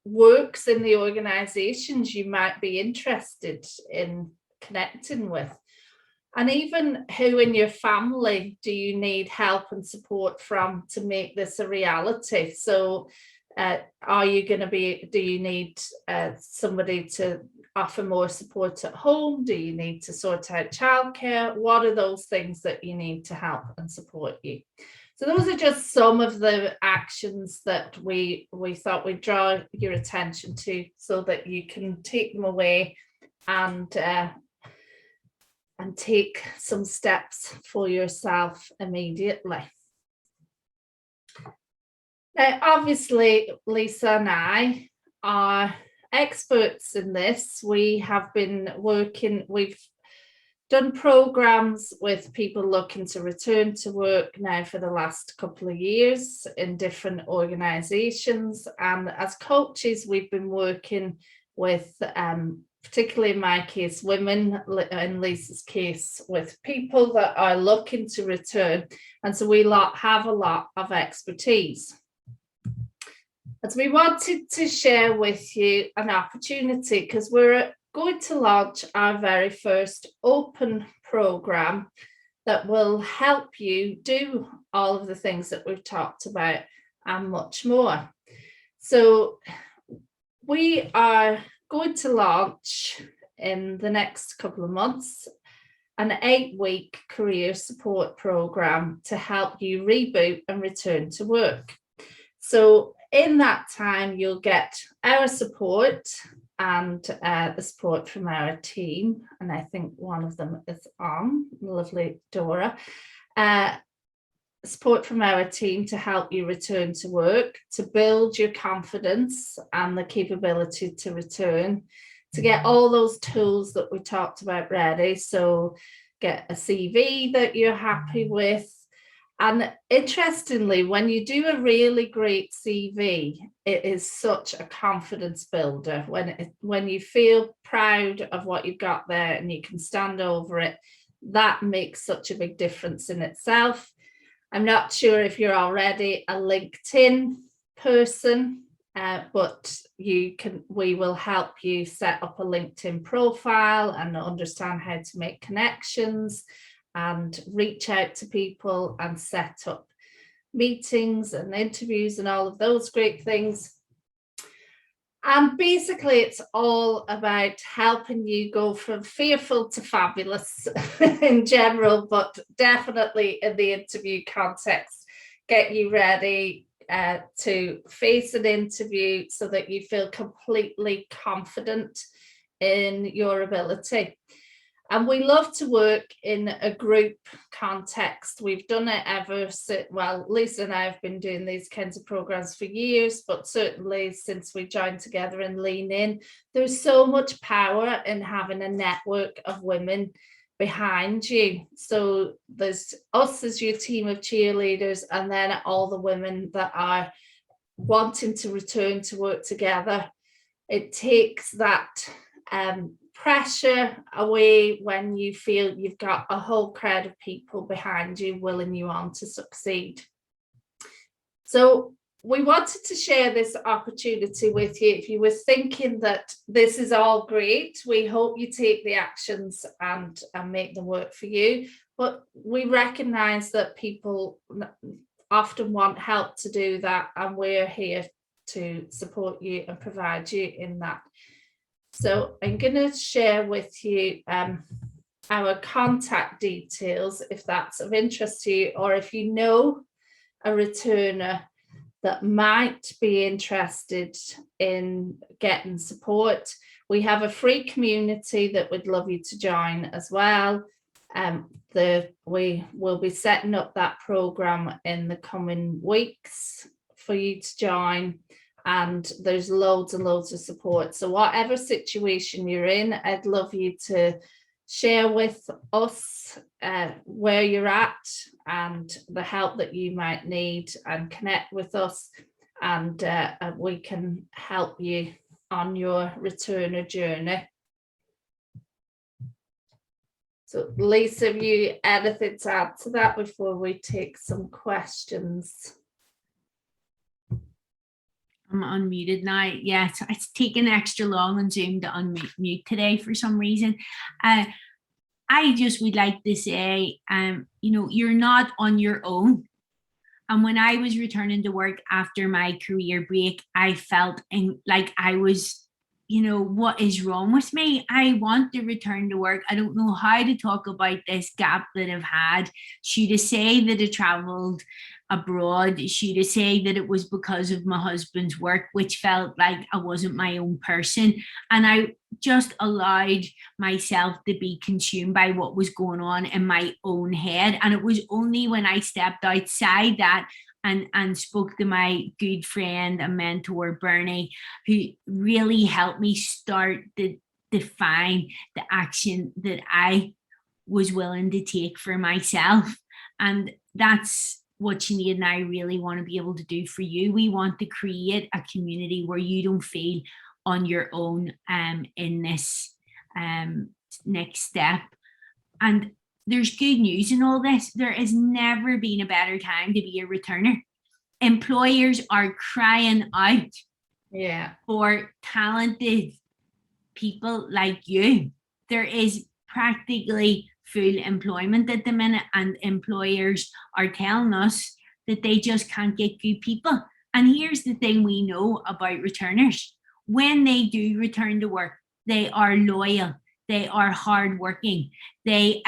works in the organizations you might be interested in connecting with? And even who in your family do you need help and support from to make this a reality? So are you going to be, do you need somebody to offer more support at home? Do you need to sort out childcare? What are those things that you need to help and support you? So those are just some of the actions that we thought we'd draw your attention to so that you can take them away and take some steps for yourself immediately. Now, obviously, Lisa and I are experts in this. We have been working, we've done programs with people looking to return to work now for the last couple of years in different organizations. And as coaches, we've been working with, particularly in my case, women, in Lisa's case, with people that are looking to return. And so we have a lot of expertise. As we wanted to share with you an opportunity, because we're going to launch our very first open program that will help you do all of the things that we've talked about and much more. So we are going to launch in the next couple of months an 8-week career support program to help you reboot and return to work. So in that time, you'll get our support and the support from our team. And I think one of them is on, lovely Dora. Support from our team to help you return to work, to build your confidence and the capability to return, to get all those tools that we talked about ready. So get a CV that you're happy with. And interestingly, when you do a really great CV, it is such a confidence builder. When you feel proud of what you've got there and you can stand over it, that makes such a big difference in itself. I'm not sure if you're already a LinkedIn person, but we will help you set up a LinkedIn profile and understand how to make connections and reach out to people and set up meetings and interviews and all of those great things. And basically, it's all about helping you go from fearful to fabulous in general, but definitely in the interview context, get you ready to face an interview so that you feel completely confident in your ability. And we love to work in a group context. We've done it ever since, well, Lisa and I have been doing these kinds of programs for years, but certainly since we joined together and Lean In, there's so much power in having a network of women behind you. So there's us as your team of cheerleaders, and then all the women that are wanting to return to work together. It takes that pressure away when you feel you've got a whole crowd of people behind you willing you on to succeed. So we wanted to share this opportunity with you. If you were thinking that this is all great, we hope you take the actions and make them work for you. But we recognize that people often want help to do that, and we're here to support you and provide you in that. So I'm going to share with you our contact details, if that's of interest to you, or if you know a returner that might be interested in getting support. We have a free community that would love you to join as well. We will be setting up that program in the coming weeks for you to join. And there's loads and loads of support. So whatever situation you're in, I'd love you to share with us where you're at and the help that you might need, and connect with us, and we can help you on your returner journey. So Lisa, have you anything to add to that before we take some questions? I'm unmuted now. Yeah, it's taken extra long on Zoom to unmute today for some reason. I just would like to say, you're not on your own. And when I was returning to work after my career break, I felt like I was, what is wrong with me? I want to return to work. I don't know how to talk about this gap that I've had. Should I say that I traveled abroad? Should I say that it was because of my husband's work, which felt like I wasn't my own person? And I just allowed myself to be consumed by what was going on in my own head. And it was only when I stepped outside that and spoke to my good friend and mentor, Bernie, who really helped me start to define the action that I was willing to take for myself. And that's what Sinead and I really want to be able to do for you. We want to create a community where you don't feel on your own in this next step. And there's good news in all this. There has never been a better time to be a returner. Employers are crying out for talented people like you. There is practically full employment at the minute, and employers are telling us that they just can't get good people. And here's the thing we know about returners. When they do return to work, they are loyal, they are hardworking, they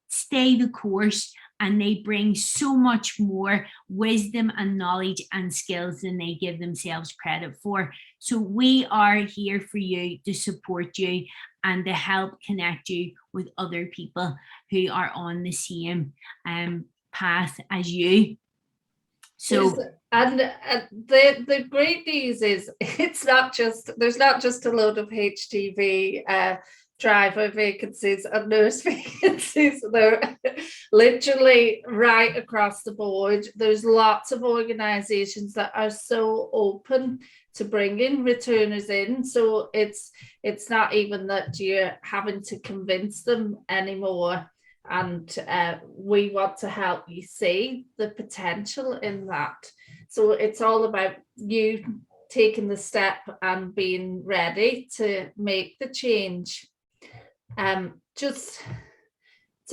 stay the course, and they bring so much more wisdom and knowledge and skills than they give themselves credit for. So we are here for you to support you and to help connect you with other people who are on the same path as you. So and the great news is there's not just a load of HGV driver vacancies and nurse vacancies. They're literally right across the board. There's lots of organizations that are so open to bringing returners in, so it's not even that you're having to convince them anymore. And we want to help you see the potential in that. So it's all about you taking the step and being ready to make the change. So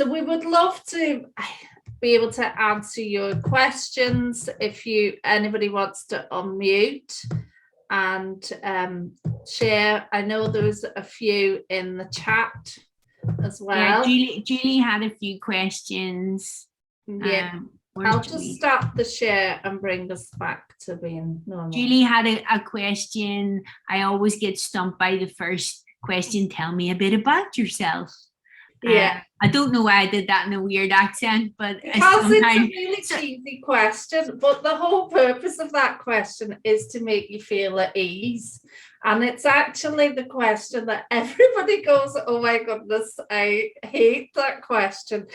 we would love to be able to answer your questions. If anybody wants to unmute and share. I know there's a few in the chat as well. Yeah, Julie had a few questions. Yeah, I'll just stop the share and bring us back to being normal. Julie had a question. I always get stumped by the first question. Tell me a bit about yourself. Yeah. I don't know why I did that in a weird accent, but because it's a really cheesy question, but the whole purpose of that question is to make you feel at ease. And it's actually the question that everybody goes, oh my goodness, I hate that question,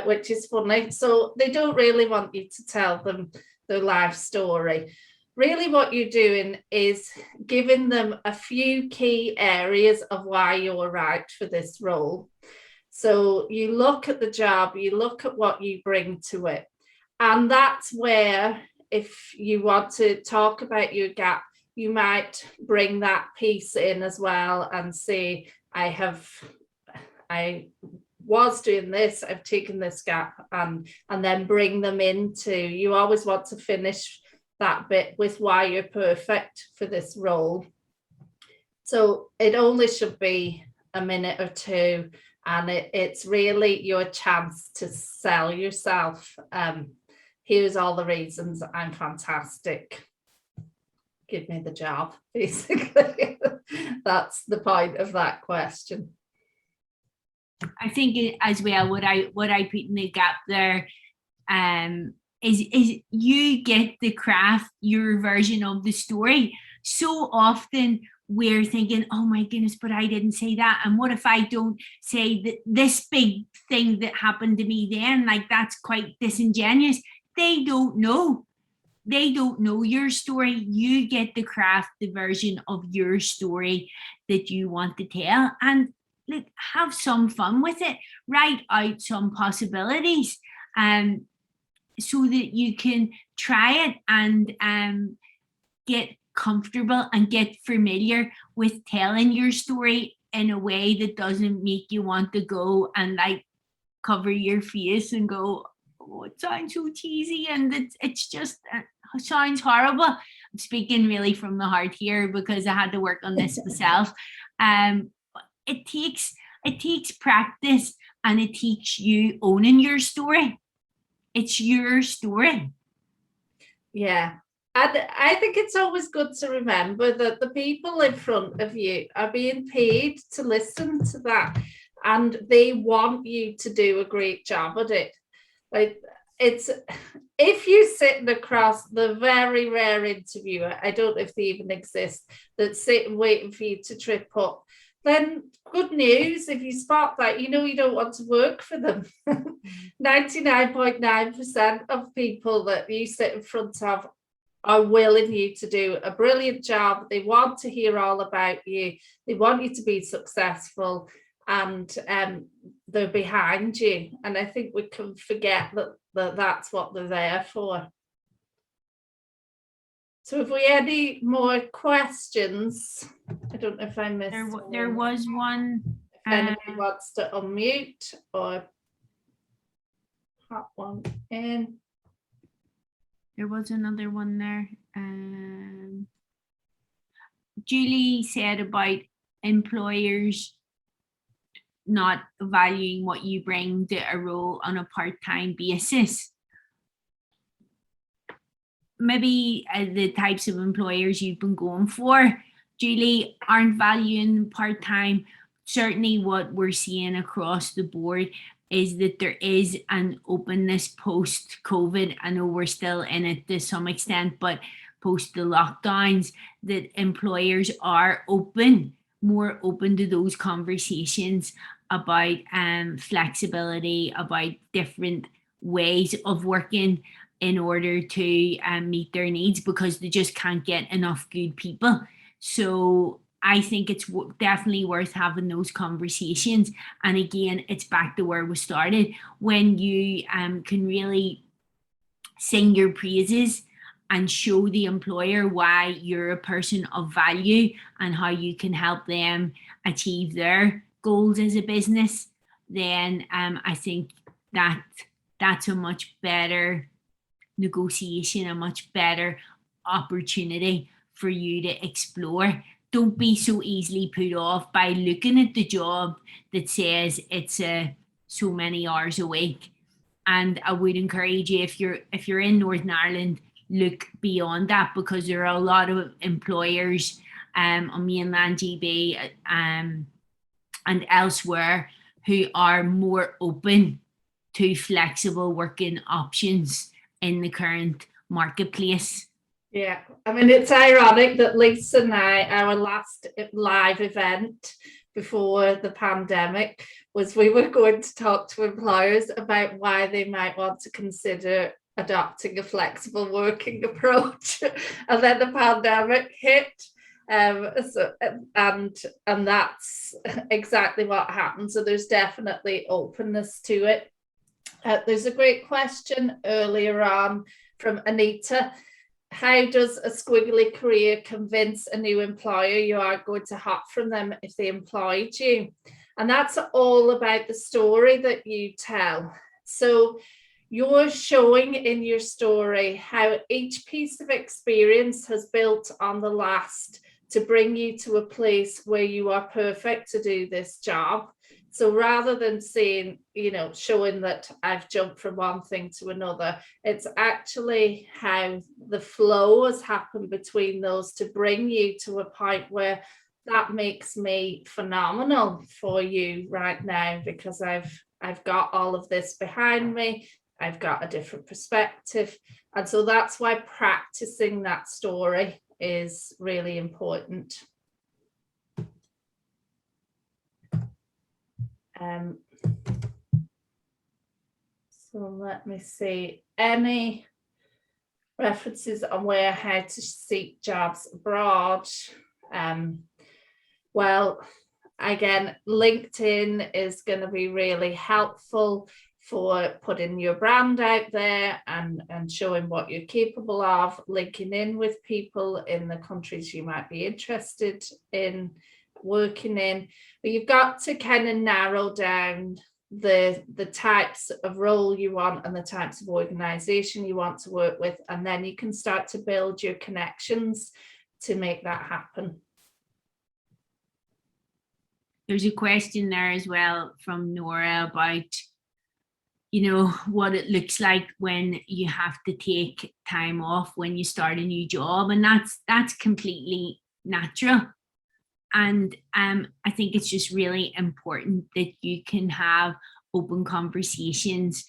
which is funny. So they don't really want you to tell them their life story. Really what you're doing is giving them a few key areas of why you're right for this role. So you look at the job, you look at what you bring to it. And that's where, if you want to talk about your gap, you might bring that piece in as well and say, I was doing this, I've taken this gap, and then bring them into, you always want to finish that bit with why you're perfect for this role. So it only should be a minute or two. And it's really your chance to sell yourself. Here's all the reasons I'm fantastic. Give me the job, basically. That's the point of that question. I think as well, what I put in the gap there is you get to craft your version of the story. So often we're thinking, oh my goodness, but I didn't say that. And what if I don't say that this big thing that happened to me then? Like, that's quite disingenuous. They don't know. They don't know your story. You get to craft the version of your story that you want to tell, and look, have some fun with it. Write out some possibilities, so that you can try it and get comfortable and get familiar with telling your story in a way that doesn't make you want to go and like cover your face and go, oh, it sounds so cheesy, and it's just sounds horrible. I'm speaking really from the heart here because I had to work on this myself. It takes practice, and it takes you owning your story. It's your story. Yeah. And I think it's always good to remember that the people in front of you are being paid to listen to that, and they want you to do a great job at it. Like, it's, if you're sitting across the very rare interviewer, I don't know if they even exist, that's sitting waiting for you to trip up, then good news. If you spot that, you know you don't want to work for them. 99.9% of people that you sit in front of are willing you to do a brilliant job. They want to hear all about you. They want you to be successful, and they're behind you. And I think we can forget that that's what they're there for. So if we had any more questions, I don't know if I missed. There was one. If anybody wants to unmute or pop one in. There was another one there. Julie said about employers not valuing what you bring to a role on a part-time basis. Maybe the types of employers you've been going for, Julie, aren't valuing part-time. Certainly what we're seeing across the board is that there is an openness post-COVID. I know we're still in it to some extent, but post the lockdowns, that employers are more open to those conversations about flexibility, about different ways of working in order to meet their needs, because they just can't get enough good people. So I think it's definitely worth having those conversations. And again, it's back to where we started. When you can really sing your praises and show the employer why you're a person of value and how you can help them achieve their goals as a business, then I think that's a much better negotiation, a much better opportunity for you to explore. Don't be so easily put off by looking at the job that says it's so many hours a week. And I would encourage you, if you're in Northern Ireland, look beyond that, because there are a lot of employers on mainland GB and elsewhere who are more open to flexible working options in the current marketplace. Yeah, I mean, it's ironic that Lisa and I, our last live event before the pandemic, was we were going to talk to employers about why they might want to consider adopting a flexible working approach, and then the pandemic hit. And that's exactly what happened. So there's definitely openness to it. There's a great question earlier on from Anita. How does a squiggly career convince a new employer you are going to hop from them if they employed you? And that's all about the story that you tell. So you're showing in your story how each piece of experience has built on the last to bring you to a place where you are perfect to do this job. So rather than saying, showing that I've jumped from one thing to another, it's actually how the flow has happened between those to bring you to a point where that makes me phenomenal for you right now, because I've got all of this behind me. I've got a different perspective. And so that's why practicing that story is really important. So let me see, any references on how to seek jobs abroad? Well, again, LinkedIn is going to be really helpful for putting your brand out there and showing what you're capable of, linking in with people in the countries you might be interested in working in. But you've got to kind of narrow down the types of role you want and the types of organization you want to work with, and then you can start to build your connections to make that happen. There's a question there as well from Nora about, what it looks like when you have to take time off when you start a new job, and that's completely natural. And I think it's just really important that you can have open conversations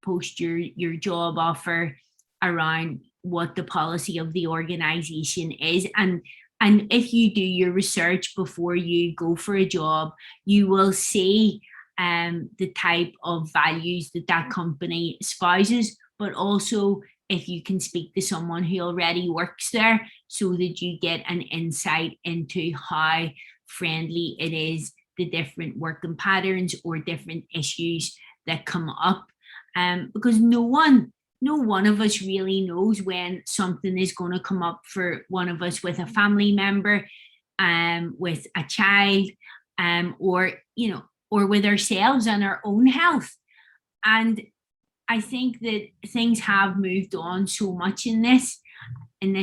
post your job offer around what the policy of the organization is. And if you do your research before you go for a job, you will see the type of values that company espouses, but also if you can speak to someone who already works there, so that you get an insight into how friendly it is, the different working patterns or different issues that come up. Because no one of us really knows when something is going to come up for one of us with a family member, with a child, or with ourselves and our own health. And I think that things have moved on so much in this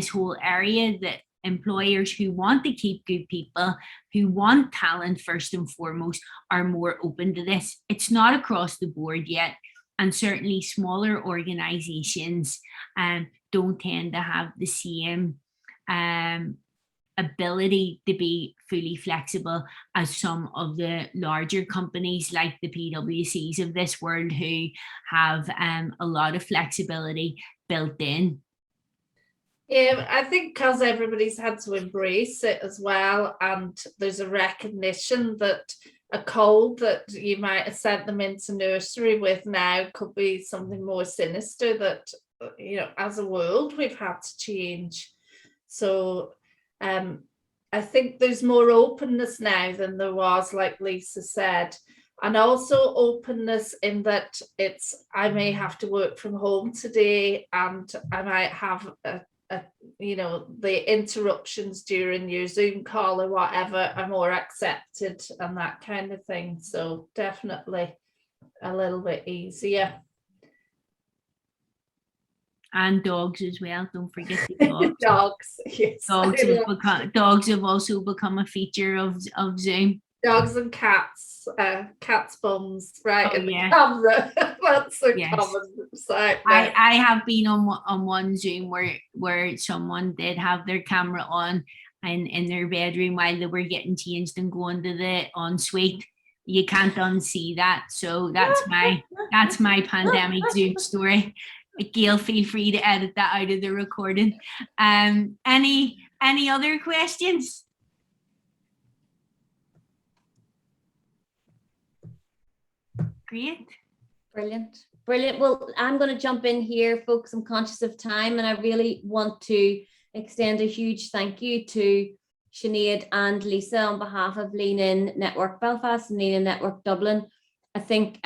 whole area, that employers who want to keep good people, who want talent first and foremost, are more open to this. It's not across the board yet. And certainly smaller organizations don't tend to have the same ability to be fully flexible as some of the larger companies like the PwCs of this world, who have a lot of flexibility built in. Yeah, I think because everybody's had to embrace it as well, and there's a recognition that a cold that you might have sent them into nursery with now could be something more sinister that, as a world, we've had to change. So I think there's more openness now than there was, like Lisa said. And also openness in that I may have to work from home today, and I might have the interruptions during your Zoom call or whatever are more accepted and that kind of thing. So definitely a little bit easier. And dogs as well. Don't forget the dogs. Dogs, yes. Dogs have also become a feature of Zoom. Dogs and cats, cats' bums, right in the camera. That's a common sight. I have been on one Zoom where someone did have their camera on and in their bedroom while they were getting changed and going to the ensuite. You can't unsee that. So that's my pandemic Zoom story. Gail, feel free to edit that out of the recording. Any other questions? Great. Brilliant. Well, I'm going to jump in here, folks. I'm conscious of time, and I really want to extend a huge thank you to Sinead and Lisa on behalf of Lean In Network Belfast and Lean In Network Dublin. I think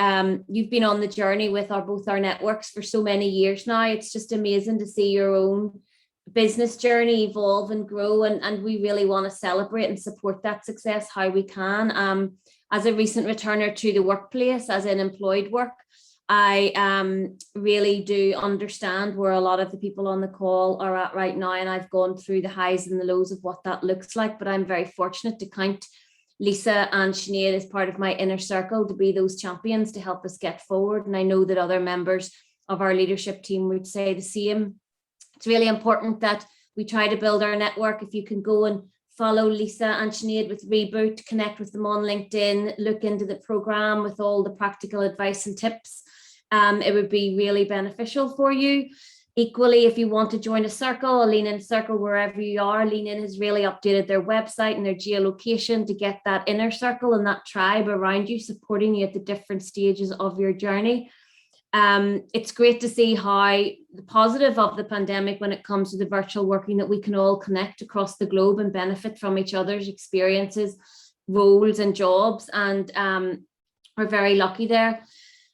you've been on the journey with both our networks for so many years now. It's just amazing to see your own business journey evolve and grow, and we really want to celebrate and support that success how we can. As a recent returner to the workplace, as in employed work, I really do understand where a lot of the people on the call are at right now, and I've gone through the highs and the lows of what that looks like, but I'm very fortunate to count Lisa and Sinead as part of my inner circle to be those champions to help us get forward, and I know that other members of our leadership team would say the same. It's really important that we try to build our network. If you can go and follow Lisa and Sinead with Reboot, connect with them on LinkedIn, look into the program with all the practical advice and tips. It would be really beneficial for you. Equally, if you want to join a circle, a Lean In circle, wherever you are, Lean In has really updated their website and their geolocation to get that inner circle and that tribe around you, supporting you at the different stages of your journey. It's great to see how the positive of the pandemic when it comes to the virtual working, that we can all connect across the globe and benefit from each other's experiences, roles and jobs, and we're very lucky there.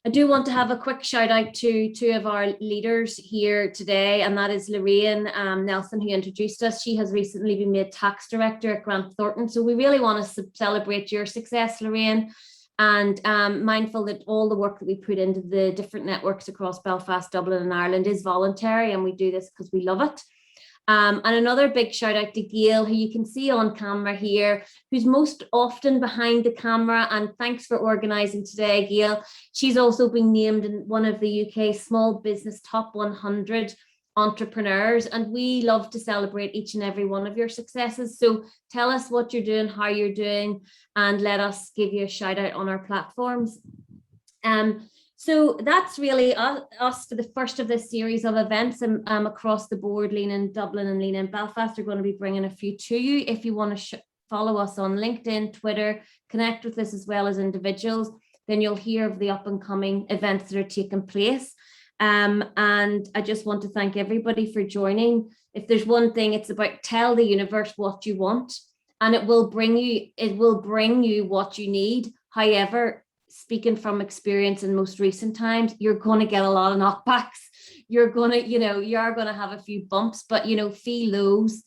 I do want to have a quick shout out to two of our leaders here today, and that is Lorraine Nelson, who introduced us. She has recently been made tax director at Grant Thornton. So we really want to celebrate your success, Lorraine, and mindful that all the work that we put into the different networks across Belfast, Dublin and Ireland is voluntary, and we do this because we love it. And another big shout out to Gail, who you can see on camera here, who's most often behind the camera, and thanks for organising today, Gail. She's also been named in one of the UK Small Business Top 100 entrepreneurs, and we love to celebrate each and every one of your successes. So tell us what you're doing, how you're doing, and let us give you a shout out on our platforms. So that's really us for the first of this series of events across the board. Lean In Dublin and Lean In Belfast are going to be bringing a few to you. If you want to follow us on LinkedIn, Twitter, connect with us as well as individuals, then you'll hear of the up and coming events that are taking place. And I just want to thank everybody for joining. If there's one thing, it's about tell the universe what you want, and it will bring you what you need. However, speaking from experience in most recent times, you're going to get a lot of knockbacks. You're going to, you are going to have a few bumps, but, feel those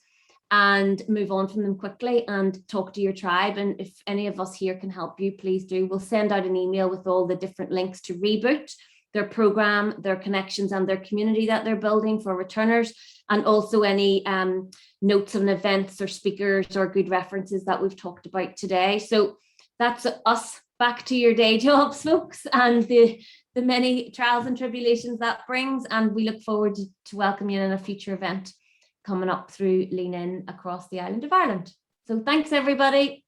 and move on from them quickly and talk to your tribe. And if any of us here can help you, please do. We'll send out an email with all the different links to Reboot, their program, their connections and their community that they're building for returners, and also any notes on events or speakers or good references that we've talked about today. So that's us. Back to your day jobs, folks, and the many trials and tribulations that brings. And we look forward to welcoming you in a future event coming up through Lean In across the island of Ireland. So thanks, everybody.